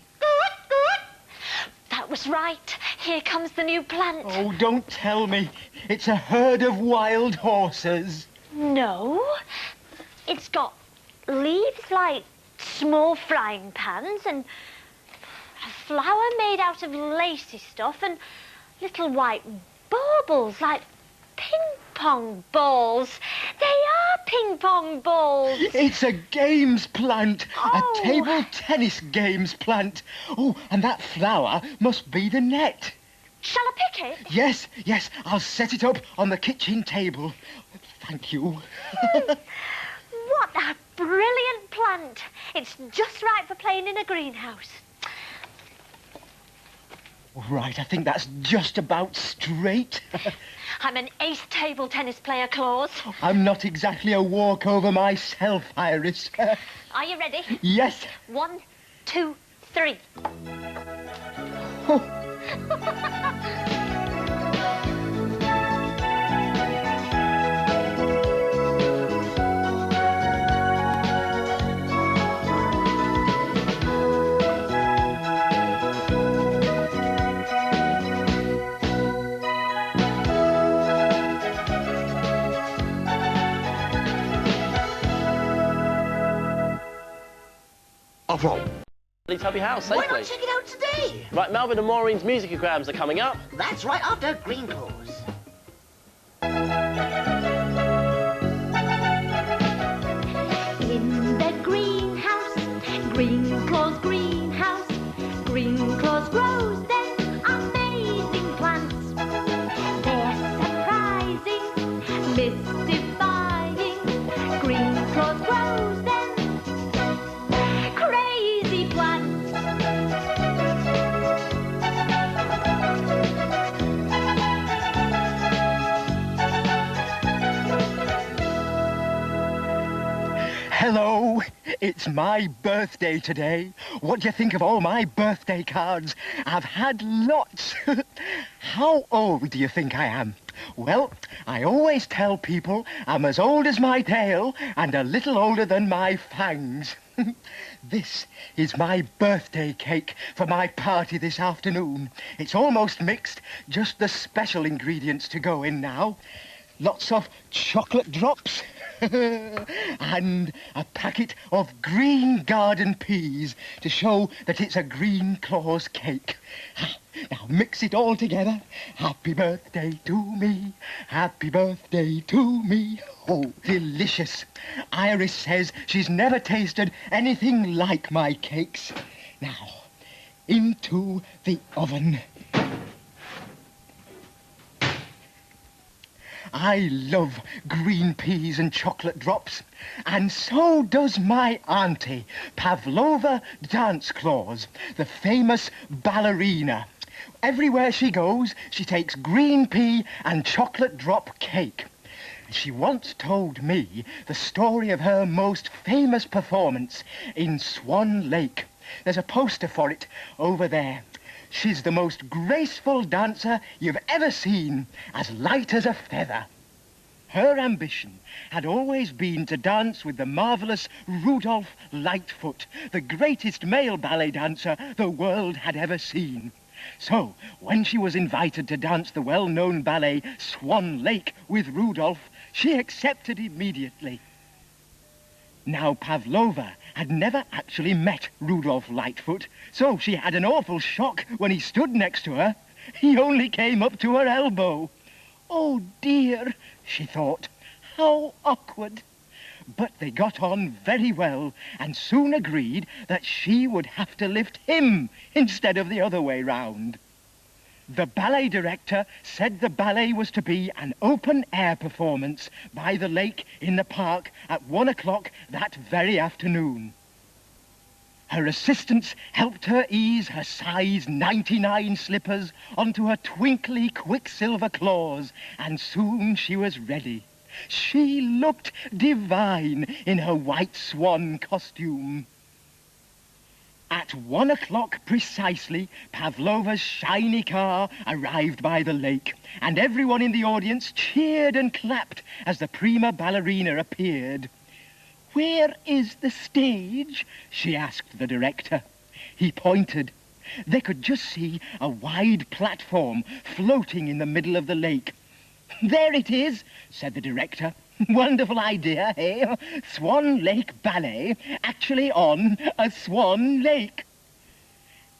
That was right. Here comes the new plant. Oh, don't tell me. It's a herd of wild horses. No. It's got leaves like small frying pans and a flower made out of lacy stuff and little white baubles like ping-pong balls. They are ping-pong balls. It's a games plant. Oh. A table tennis games plant. Oh, and that flower must be the net. Shall I pick it? Yes, yes, I'll set it up on the kitchen table. Thank you. What a brilliant plant. It's just right for playing in a greenhouse. Right, I think that's just about straight. I'm an ace table tennis player, Claus. I'm not exactly a walkover myself, Iris. Are you ready? Yes. 1, 2, 3. Oh. Please help your house Why safely. not check it out today? Right, Melvin and Maureen's musicograms are coming up. That's right after Greenclaws. In the greenhouse, Greenclaws greenhouse, Greenclaws grows them amazing plants. They're surprising, mystifying. Greenclaws grows them crazy plants. Hello, it's my birthday today. What do you think of all my birthday cards? I've had lots. How old do you think I am? Well, I always tell people I'm as old as my tail and a little older than my fangs. This is my birthday cake for my party this afternoon. It's almost mixed, just the special ingredients to go in now. Lots of chocolate drops and a packet of green garden peas to show that it's a Greenclaws cake. Now mix it all together. Happy birthday to me. Happy birthday to me. Oh, delicious. Iris says she's never tasted anything like my cakes. Now, into the oven. I love green peas and chocolate drops, and so does my auntie, Pavlova Dance Claus, the famous ballerina. Everywhere she goes, she takes green pea and chocolate drop cake. She once told me the story of her most famous performance in Swan Lake. There's a poster for it over there. She's the most graceful dancer you've ever seen, as light as a feather. Her ambition had always been to dance with the marvellous Rudolph Lightfoot, the greatest male ballet dancer the world had ever seen. So, when she was invited to dance the well-known ballet Swan Lake with Rudolph, she accepted immediately. Now, Pavlova had never actually met Rudolph Lightfoot, so she had an awful shock when he stood next to her. He only came up to her elbow. Oh, dear, she thought. How awkward. But they got on very well and soon agreed that she would have to lift him instead of the other way round. The ballet director said the ballet was to be an open-air performance by the lake in the park at 1 o'clock that very afternoon. Her assistants helped her ease her size 99 slippers onto her twinkly quicksilver claws, and soon she was ready. She looked divine in her white swan costume. At 1 o'clock precisely, Pavlova's shiny car arrived by the lake, and everyone in the audience cheered and clapped as the prima ballerina appeared. "Where is the stage?" she asked the director. He pointed. They could just see a wide platform floating in the middle of the lake. "There it is," said the director. "Wonderful idea, eh? Swan Lake Ballet, actually on a swan lake."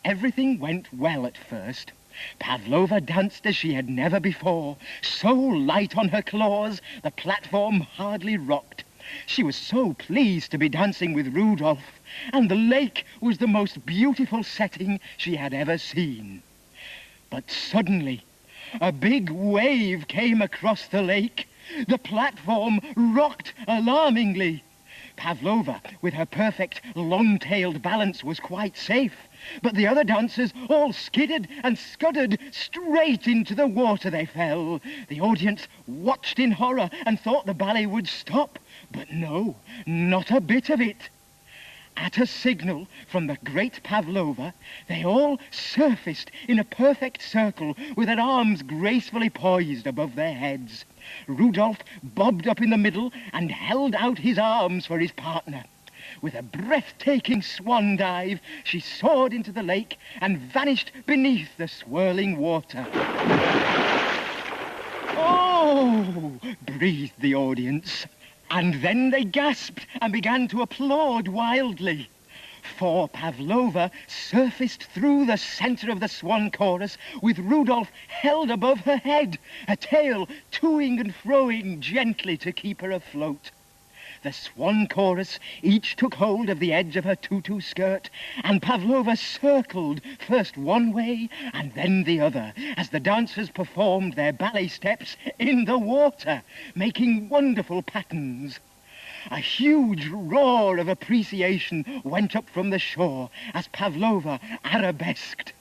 Everything went well at first. Pavlova danced as she had never before, so light on her claws the platform hardly rocked. She was so pleased to be dancing with Rudolph, and the lake was the most beautiful setting she had ever seen. But suddenly, a big wave came across the lake. The platform rocked alarmingly. Pavlova, with her perfect long-tailed balance, was quite safe, but the other dancers all skidded and scudded. Straight into the water they fell. The audience watched in horror and thought the ballet would stop, but no, not a bit of it. At a signal from the great Pavlova, they all surfaced in a perfect circle with their arms gracefully poised above their heads. Rudolph bobbed up in the middle and held out his arms for his partner. With a breathtaking swan dive, she soared into the lake and vanished beneath the swirling water. "Oh!" breathed the audience. And then they gasped and began to applaud wildly. For Pavlova surfaced through the center of the swan chorus with Rudolph held above her head, a tail toing and froing gently to keep her afloat. The swan chorus each took hold of the edge of her tutu skirt, and Pavlova circled first one way and then the other as the dancers performed their ballet steps in the water, making wonderful patterns. A huge roar of appreciation went up from the shore as Pavlova arabesqued.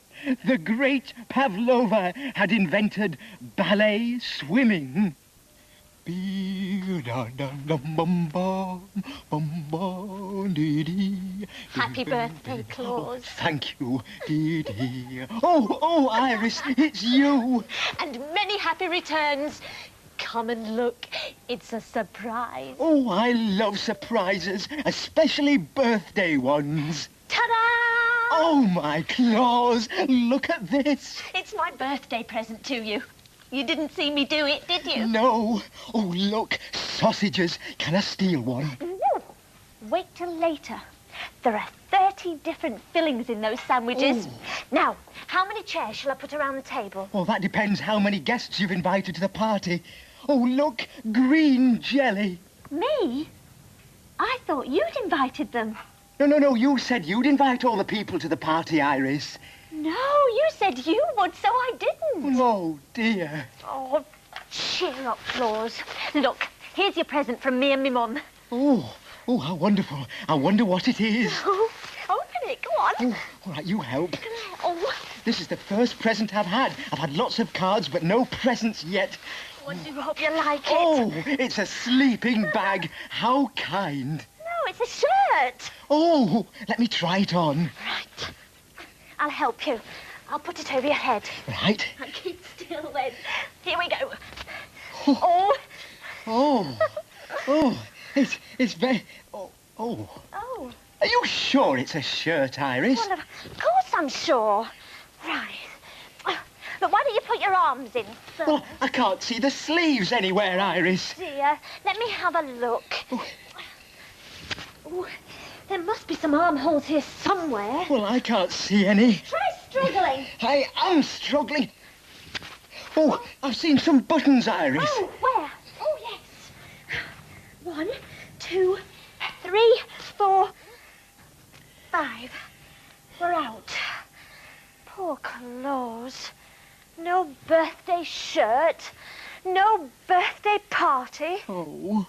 The great Pavlova had invented ballet swimming. Happy birthday, Claus. Thank you, Dee Dee. Oh, Iris, it's you. And many happy returns. Come and look. It's a surprise. Oh, I love surprises, especially birthday ones. Ta-da! Oh, my Claus, look at this. It's my birthday present to you. You didn't see me do it, did you? No. Oh, look, sausages. Can I steal one? No. Wait till later. There are 30 different fillings in those sandwiches. Ooh. Now, how many chairs shall I put around the table? Oh, that depends how many guests you've invited to the party. Oh, look, green jelly. Me? I thought you'd invited them. No, you said you'd invite all the people to the party, Iris. No, you said you would, so I didn't. Oh, dear. Oh, cheer up, Claus. Look, here's your present from me and me mum. Oh, how wonderful. I wonder what it is. Oh, open it, go on. Oh, all right, you help. Oh, This is the first present I've had. I've had lots of cards, but no presents yet. I do hope you like it. Oh, it's a sleeping bag. How kind. No, it's a shirt. Oh, let me try it on. Right. I'll help you. I'll put it over your head. Right. And keep still then. Here we go. Oh. Oh, it's very... Oh. Oh. Are you sure it's a shirt, Iris? Well, of course I'm sure. Right. But why don't you put your arms in first? Well, I can't see the sleeves anywhere, Iris. Dear, let me have a look. Oh. Oh, there must be some armholes here somewhere. Well, I can't see any. Try struggling. I am struggling. Oh, I've seen some buttons, Iris. Oh, where? Oh, yes. 1, 2, 3, 4, 5. We're out. Poor Claus. No birthday shirt. No birthday party. Oh.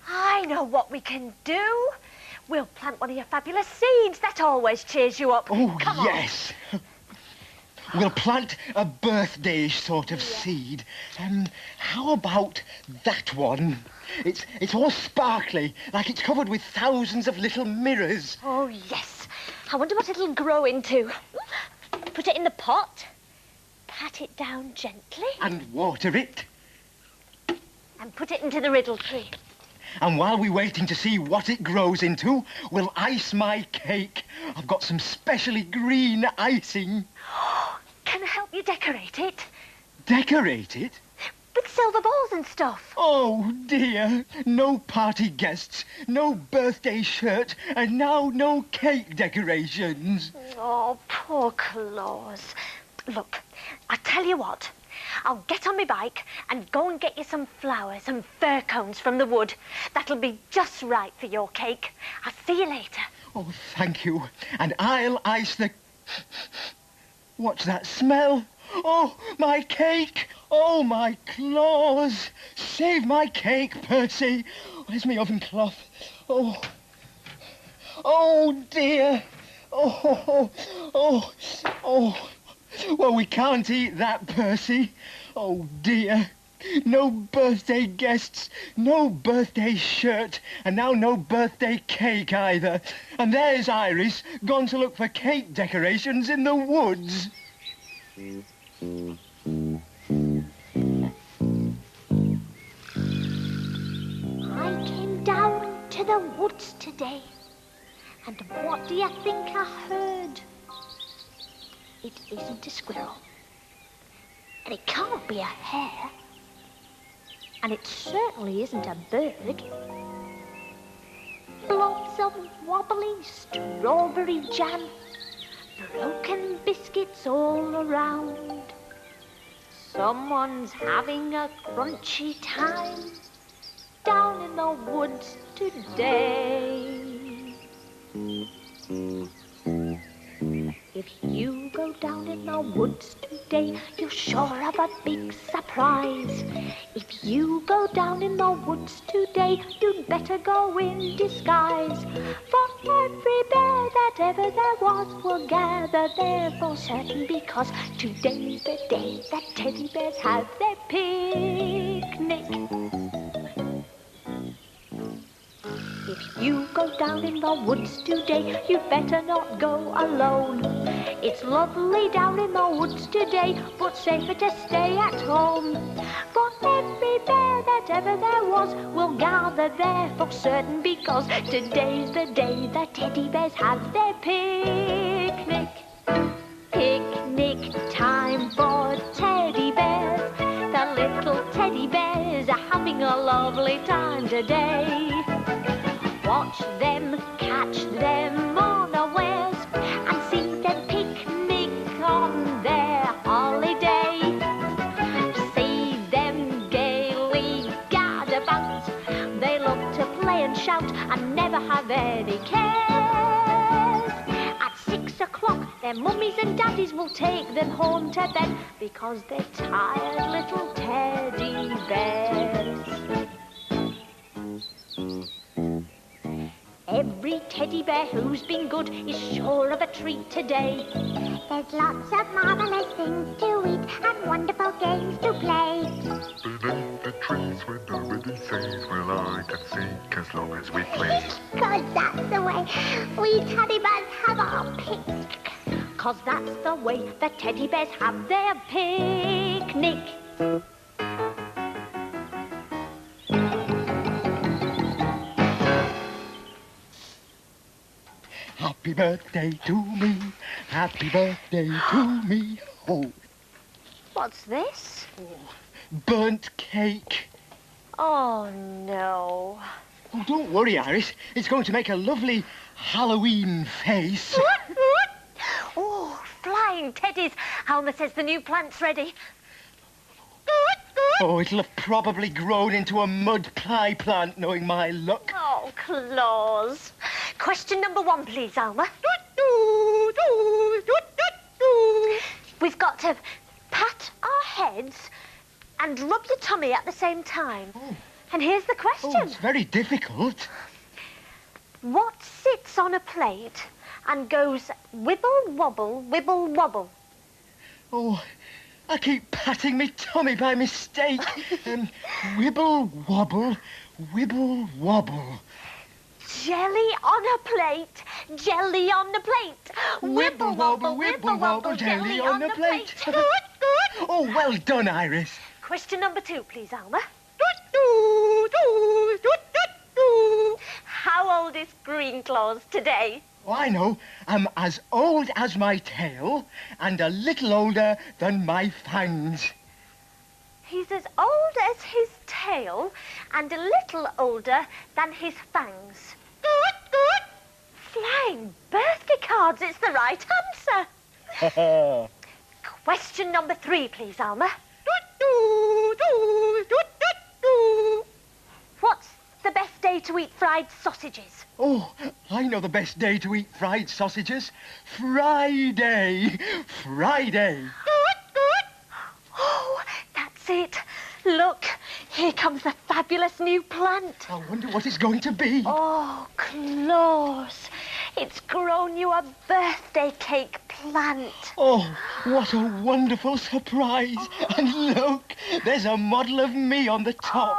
I know what we can do. We'll plant one of your fabulous seeds. That always cheers you up. Oh, Come on. yes. We'll plant a birthday sort of seed. How about that one? It's all sparkly, like it's covered with thousands of little mirrors. Oh, yes. I wonder what it'll grow into. Put it in the pot. Pat it down gently. And water it. And put it into the riddle tree. And while we're waiting to see what it grows into, we'll ice my cake. I've got some specially green icing. Can I help you decorate it? Decorate it? With silver balls and stuff. Oh, dear. No party guests, no birthday shirt, and now no cake decorations. Oh, poor Claus. Look, I tell you what. I'll get on my bike and go and get you some flowers and fir cones from the wood. That'll be just right for your cake. I'll see you later. Oh, thank you. And I'll ice the... What's that smell? Oh, my cake! Oh, my claws! Save my cake, Percy! Where's my oven cloth? Oh... Oh, dear! Oh... Well, we can't eat that, Percy. Oh, dear. No birthday guests, no birthday shirt, and now no birthday cake either. And there's Iris, gone to look for cake decorations in the woods. I came down to the woods today, and what do you think I heard? It isn't a squirrel, and it can't be a hare, and it certainly isn't a bird. Blobs of wobbly strawberry jam, broken biscuits all around. Someone's having a crunchy time down in the woods today. If you go down in the woods today, you'll sure have a big surprise. If you go down in the woods today, you'd better go in disguise. For every bear that ever there was will gather there for certain, because today's the day that teddy bears have their picnic. If you go down in the woods today, you'd better not go alone. It's lovely down in the woods today, but safer to stay at home. For every bear that ever there was will gather there for certain, because today's the day that teddy bears have their picnic. Picnic time for teddy bears. The little teddy bears are having a lovely time today. Watch them, catch them unawares, and see them picnic on their holiday. See them gaily gad about, they love to play and shout and never have any cares. At 6 o'clock their mummies and daddies will take them home to bed, because they're tired little teddy bears. Every teddy bear who's been good is sure of a treat today. There's lots of marvellous things to eat and wonderful games to play. Beneath the trees where nobody sees, well, I can see as long as we please. 'Cause that's the way we teddy bears have our picnic. 'Cause that's the way the teddy bears have their picnic. Happy birthday to me, happy birthday to me. Oh, What's this? burnt cake. Oh, no. Oh, don't worry, Iris. It's going to make a lovely Halloween face. Oh, flying teddies. Alma says the new plant's ready. Oh, it'll have probably grown into a mud pie plant, knowing my luck. Oh, Claus. Question number 1, please, Alma. We've got to pat our heads and rub your tummy at the same time. Oh. And here's the question. Oh, it's very difficult. What sits on a plate and goes wibble, wobble, wibble, wobble? Oh, I keep patting me tummy by mistake. Wibble, wobble, wibble, wobble. Jelly on a plate, jelly on the plate. Wibble, wobble, wibble, wobble, jelly on the plate. Oh, well done, Iris. Question number 2, please, Alma. How old is Greenclaws today? Oh, I know. I'm as old as my tail and a little older than my fangs. He's as old as his tail and a little older than his fangs. Flying birthday cards, it's the right answer. Question number 3, please, Alma. What's the best day to eat fried sausages? Oh, I know the best day to eat fried sausages. Friday. Friday. Oh, that's it. Look, here comes the fabulous new plant. I wonder what it's going to be. Oh, Claus, it's grown you a birthday cake plant. Oh, what a wonderful surprise. And look, there's a model of me on the top.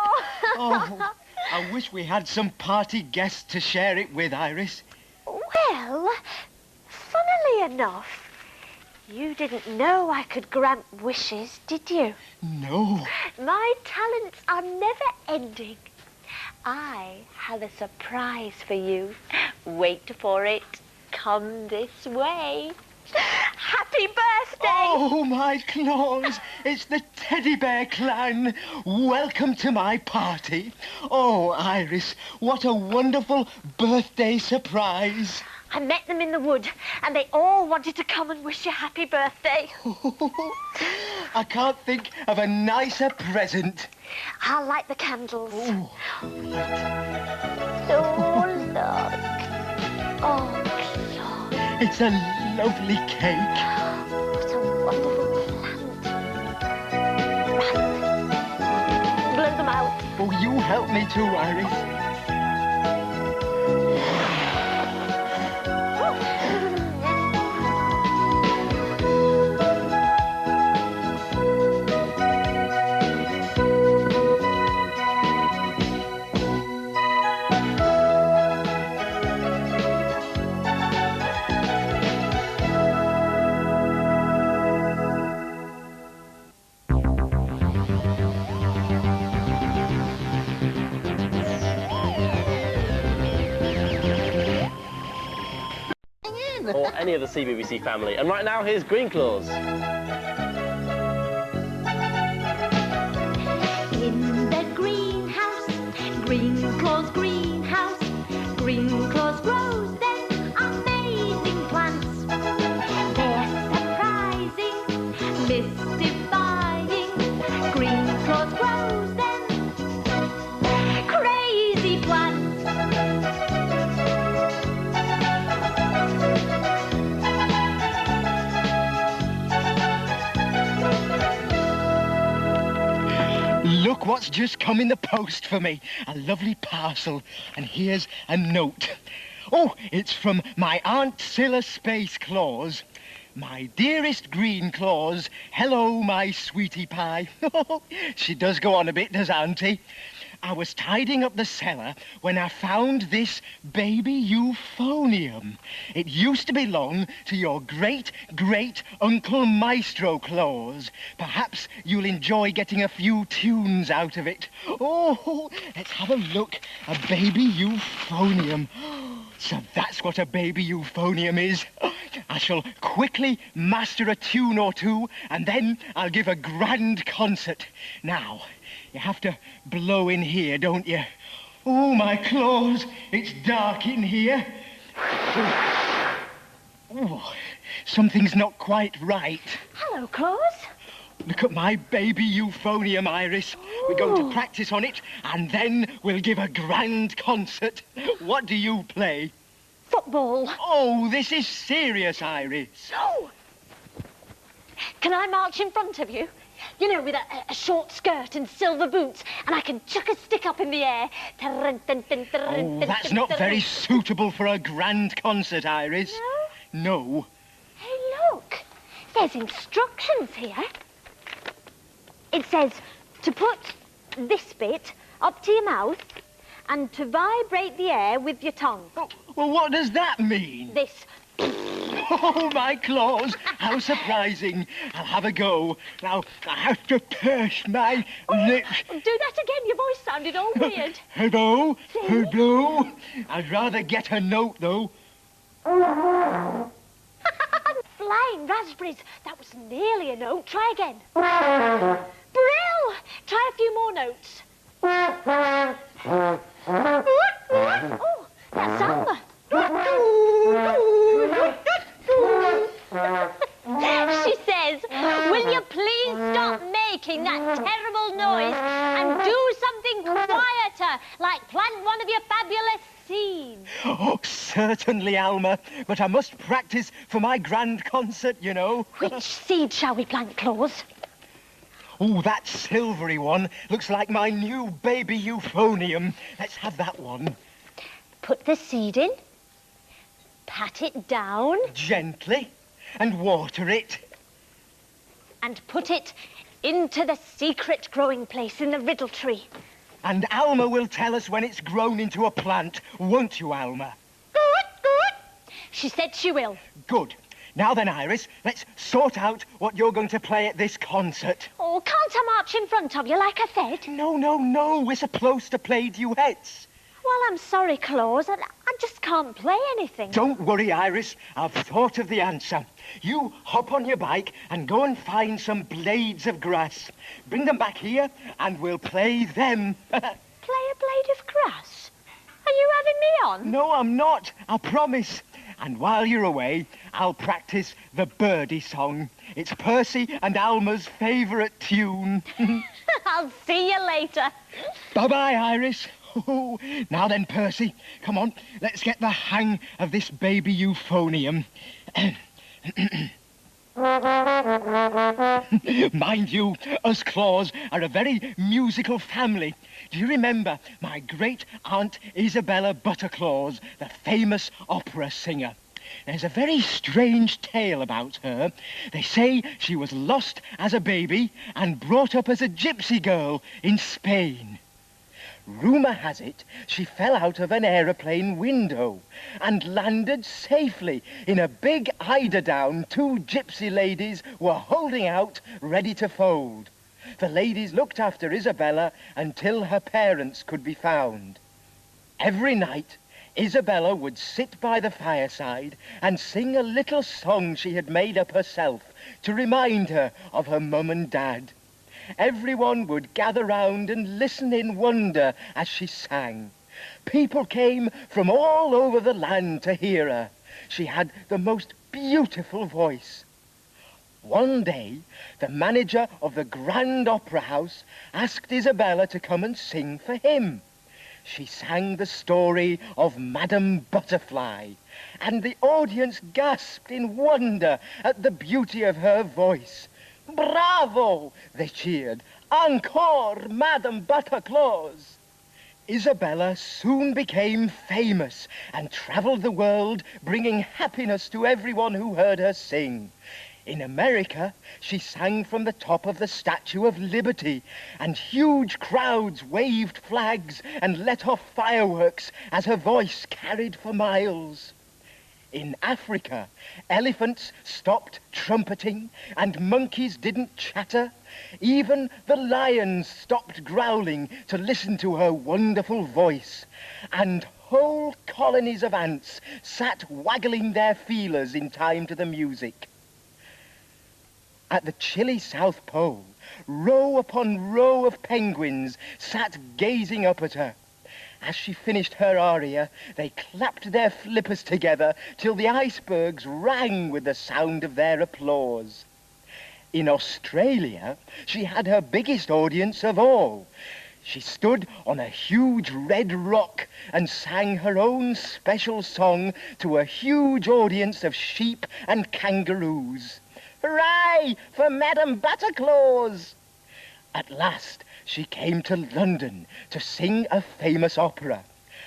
Oh, I wish we had some party guests to share it with, Iris. Well, funnily enough, you didn't know I could grant wishes, did you? No. My talents are never ending. I have a surprise for you. Wait for it. Come this way. Happy birthday! Oh, my claws. It's the teddy bear clan. Welcome to my party. Oh, Iris, what a wonderful birthday surprise. I met them in the wood, and they all wanted to come and wish you happy birthday. I can't think of a nicer present. I'll light the candles. Oh. Oh, look. Oh, Claus. It's a lovely cake. What a wonderful plant. Right. Blow them out. Oh, you help me too, Iris. Or any of the CBBC family. And right now, here's Greenclaws. In the greenhouse, Greenclaws greenhouse, Greenclaws grows them amazing plants. They're surprising, mystifying. Greenclaws grows them crazy plants. Look what's just come in the post for me. A lovely parcel. And here's a note. Oh, it's from my Aunt Scylla Space Claus. My dearest Greenclaws, hello, my sweetie pie. She does go on a bit, does Auntie? I was tidying up the cellar when I found this baby euphonium. It used to belong to your great-great-uncle Maestro Claus. Perhaps you'll enjoy getting a few tunes out of it. Oh, let's have a look. A baby euphonium. So that's what a baby euphonium is. I shall quickly master a tune or two, and then I'll give a grand concert. Now, you have to blow in here, don't you? Oh, my claws. It's dark in here. Oh, something's not quite right. Hello, Claus. Look at my baby euphonium, Iris. We're going to practice on it, and then we'll give a grand concert. What do you play? Football. Oh, this is serious, Iris. No. Can I march in front of you? You know, with a short skirt and silver boots, and I can chuck a stick up in the air. Oh, that's not very suitable for a grand concert, Iris. No? No. Hey, look. There's instructions here. It says to put this bit up to your mouth and to vibrate the air with your tongue. Oh, well, what does that mean? This. Oh, my claws. How surprising. I'll have a go. Now, I have to purse my lips. Do that again. Your voice sounded all weird. Hello? Hello? I'd rather get a note, though. Flying raspberries. That was nearly a note. Try again. Brill! Try a few more notes. Oh, that's Alma. She says, will you please stop making that terrible noise and do something quieter, like plant one of your fabulous seeds? Oh, certainly, Alma. But I must practice for my grand concert, you know. Which seed shall we plant, Claus? Oh, that silvery one looks like my new baby euphonium. Let's have that one. Put the seed in, pat it down, Gently, and water it. and put it into the secret growing place in the riddle tree. And Alma will tell us when it's grown into a plant, won't you, Alma? She said she will. Good. Now then, Iris, let's sort out what you're going to play at this concert. Oh, can't I march in front of you like I said? No, no, no. We're supposed to play duets. Well, I'm sorry, Claus. I just can't play anything. Don't worry, Iris. I've thought of the answer. You hop on your bike and go and find some blades of grass. Bring them back here and we'll play them. Play a blade of grass? Are you having me on? No, I'm not. I promise. And while you're away, I'll practice the birdie song. It's Percy and Alma's favourite tune. I'll see you later. Bye-bye, Iris. Oh, now then, Percy, come on, let's get the hang of this baby euphonium. Mind you, us Claws are a very musical family. Do you remember my great-aunt Isabella Butterclaws, the famous opera singer? There's a very strange tale about her. They say she was lost as a baby and brought up as a gypsy girl in Spain. Rumour has it she fell out of an aeroplane window and landed safely in a big eider-down two gypsy ladies were holding out, ready to fold. The ladies looked after Isabella until her parents could be found. Every night, Isabella would sit by the fireside and sing a little song she had made up herself to remind her of her mum and dad. Everyone would gather round and listen in wonder as she sang. People came from all over the land to hear her. She had the most beautiful voice. One day, the manager of the Grand Opera House asked Isabella to come and sing for him. She sang the story of Madame Butterfly, and the audience gasped in wonder at the beauty of her voice. "Bravo!" they cheered. "Encore, Madame Butterclaws!" Isabella soon became famous and travelled the world, bringing happiness to everyone who heard her sing. In America, she sang from the top of the Statue of Liberty, and huge crowds waved flags and let off fireworks as her voice carried for miles. In Africa, elephants stopped trumpeting and monkeys didn't chatter. Even the lions stopped growling to listen to her wonderful voice. And whole colonies of ants sat waggling their feelers in time to the music. At the chilly South Pole, row upon row of penguins sat gazing up at her. As she finished her aria, they clapped their flippers together till the icebergs rang with the sound of their applause. In Australia, she had her biggest audience of all. She stood on a huge red rock and sang her own special song to a huge audience of sheep and kangaroos. Hooray for Madame Butterclaws! At last, she came to London to sing a famous opera.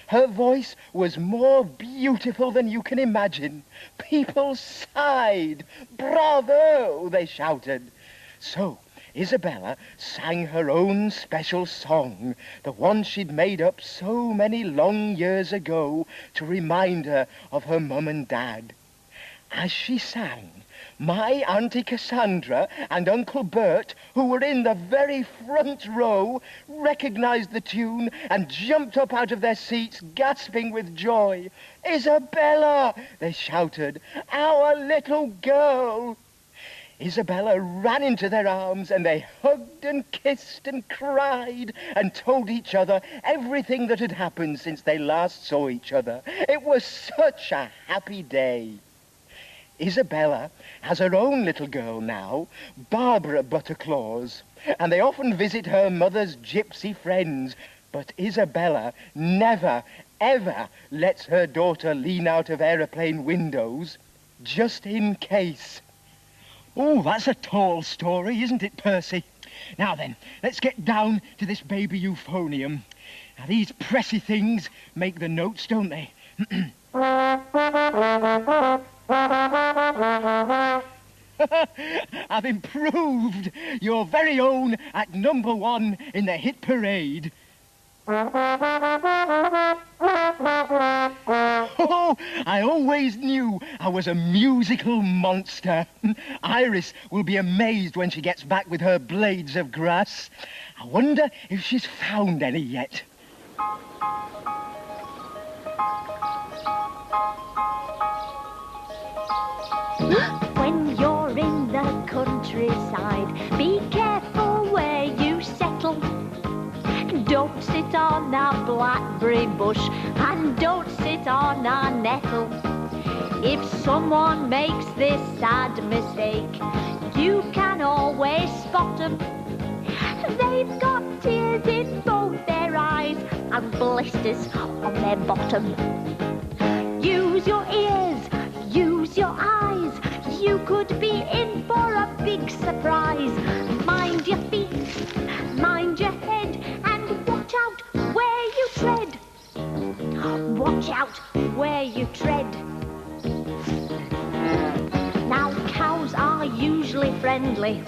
Her voice was more beautiful than you can imagine. People sighed. Bravo, they shouted. So Isabella sang her own special song, the one she'd made up so many long years ago to remind her of her mum and dad. As she sang, my Auntie Cassandra and Uncle Bert, who were in the very front row, recognized the tune and jumped up out of their seats, gasping with joy. "Isabella!" they shouted. "Our little girl!" Isabella ran into their arms and they hugged and kissed and cried and told each other everything that had happened since they last saw each other. It was such a happy day. Isabella has her own little girl now, Barbara Butterclaws, and they often visit her mother's gypsy friends. But Isabella never, ever lets her daughter lean out of aeroplane windows, just in case. Oh, that's a tall story, isn't it, Percy? Now then, let's get down to this baby euphonium. Now, these pressy things make the notes, don't they? I've improved. You're very own at #1 in the hit parade. Oh, I always knew I was a musical monster. Iris will be amazed when she gets back with her blades of grass. I wonder if she's found any yet. When you're in the countryside, be careful where you settle. Don't sit on a blackberry bush and don't sit on a nettle. If someone makes this sad mistake, you can always spot them. They've got tears in both their eyes and blisters on their bottom. Use your ears, use your eyes, you could be in for a big surprise. Mind your feet, mind your head, and watch out where you tread. Watch out where you tread. Now, cows are usually friendly,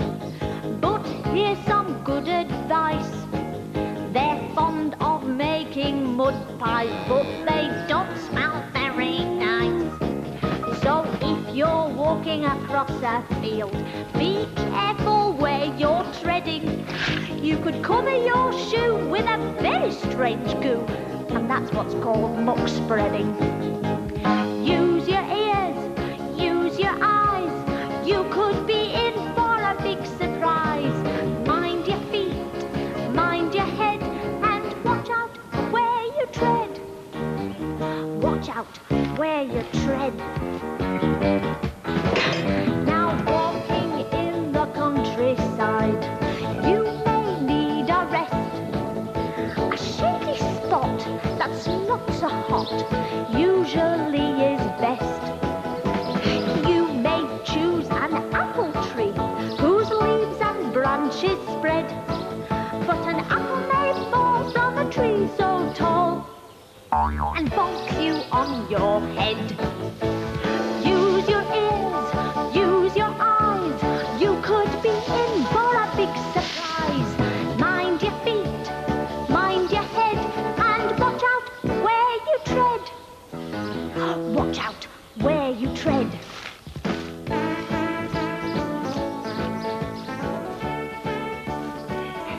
but here's some good advice. They're fond of making mud pies, but they don't smell very nice. So if you're walking across a field, be careful where you're treading. You could cover your shoe with a very strange goo, and that's what's called muck spreading. Use your ears, use your eyes, you could be in for a big surprise. Mind your feet, mind your head, and watch out where you tread. Watch out where you tread. Now, walking in the countryside, you may need a rest. A shady spot that's not so hot usually is best. You may choose an apple tree whose leaves and branches spread, but an apple may fall from a tree so tall and bonk you on your head. Use your ears, use your eyes, you could be in for a big surprise. Mind your feet, mind your head, and watch out where you tread. Watch out where you tread.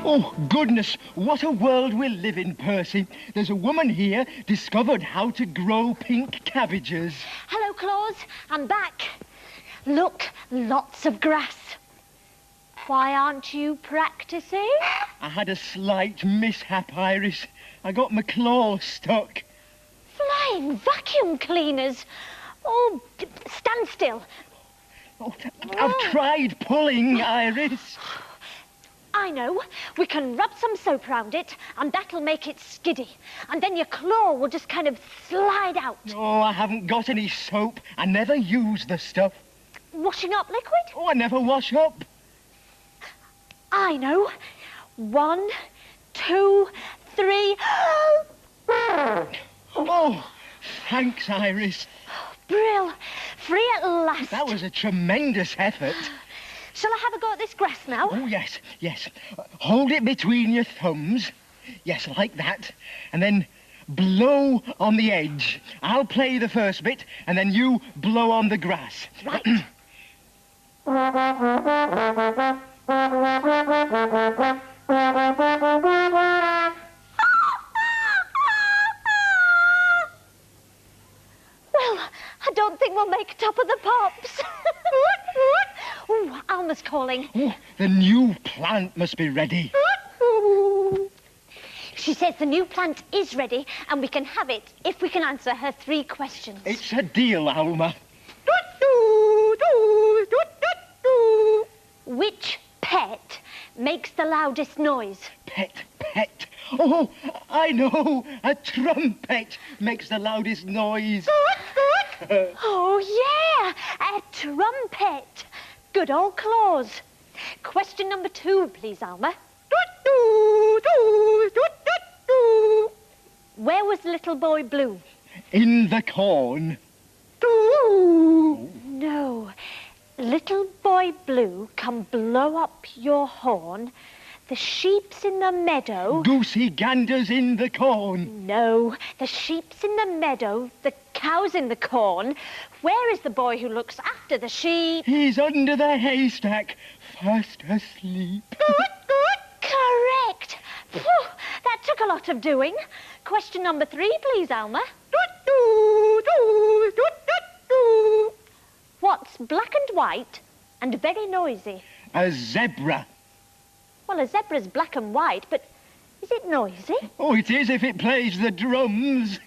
Oh, goodness, what a world we live in, Percy. There's a woman here discovered how to grow pink cabbages. Hello, Claus. I'm back. Look, lots of grass. Why aren't you practicing? I had a slight mishap, Iris. I got my claw stuck. Flying vacuum cleaners. Oh, stand still. Oh, I've tried pulling, Iris. I know. We can rub some soap around it, and that'll make it skiddy. And then your claw will just kind of slide out. Oh, I haven't got any soap. I never use the stuff. Washing up liquid? Oh, I never wash up. I know. 1, 2, 3. Oh, thanks, Iris. Brill. Free at last. That was a tremendous effort. Shall I have a go at this grass now? Oh, yes, yes. Hold it between your thumbs. Yes, like that. And then blow on the edge. I'll play the first bit, and then you blow on the grass. Right. Well, I don't think we'll make top of the pops. Ooh, Alma's calling. Oh, the new plant must be ready. She says the new plant is ready and we can have it if we can answer her 3 questions. It's a deal, Alma. Which pet makes the loudest noise? Pet. Oh, I know. A trumpet makes the loudest noise. Oh, yeah, a trumpet. Good old Claus. Question number 2, please, Alma. Where was little boy Blue? In the corn. No. Little boy Blue, come blow up your horn. The sheep's in the meadow. Goosey ganders in the corn. No, the sheep's in the meadow, the cow's in the corn. Where is the boy who looks after the sheep? He's under the haystack, fast asleep. Correct. Phew, that took a lot of doing. Question number 3, please, Alma. What's black and white and very noisy? A zebra. Well, a zebra's black and white, but is it noisy? Oh, it is if it plays the drums.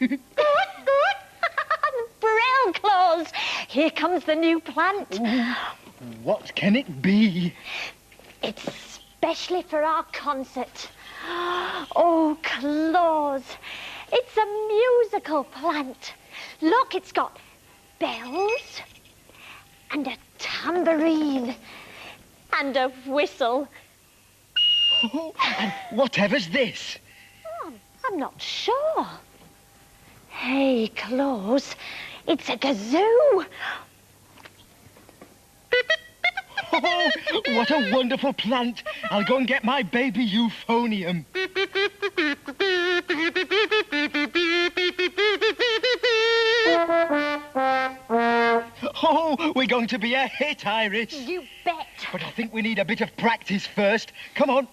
Brill, Claus. Here comes the new plant. Ooh, what can it be? It's specially for our concert. Oh, Claus, it's a musical plant. Look, it's got bells and a tambourine and a whistle. Oh, and whatever's this? Oh, I'm not sure. Hey, Claus, it's a kazoo. Oh, what a wonderful plant. I'll go and get my baby euphonium. Oh, we're going to be a hit, Iris. You bet. But I think we need a bit of practice first. Come on.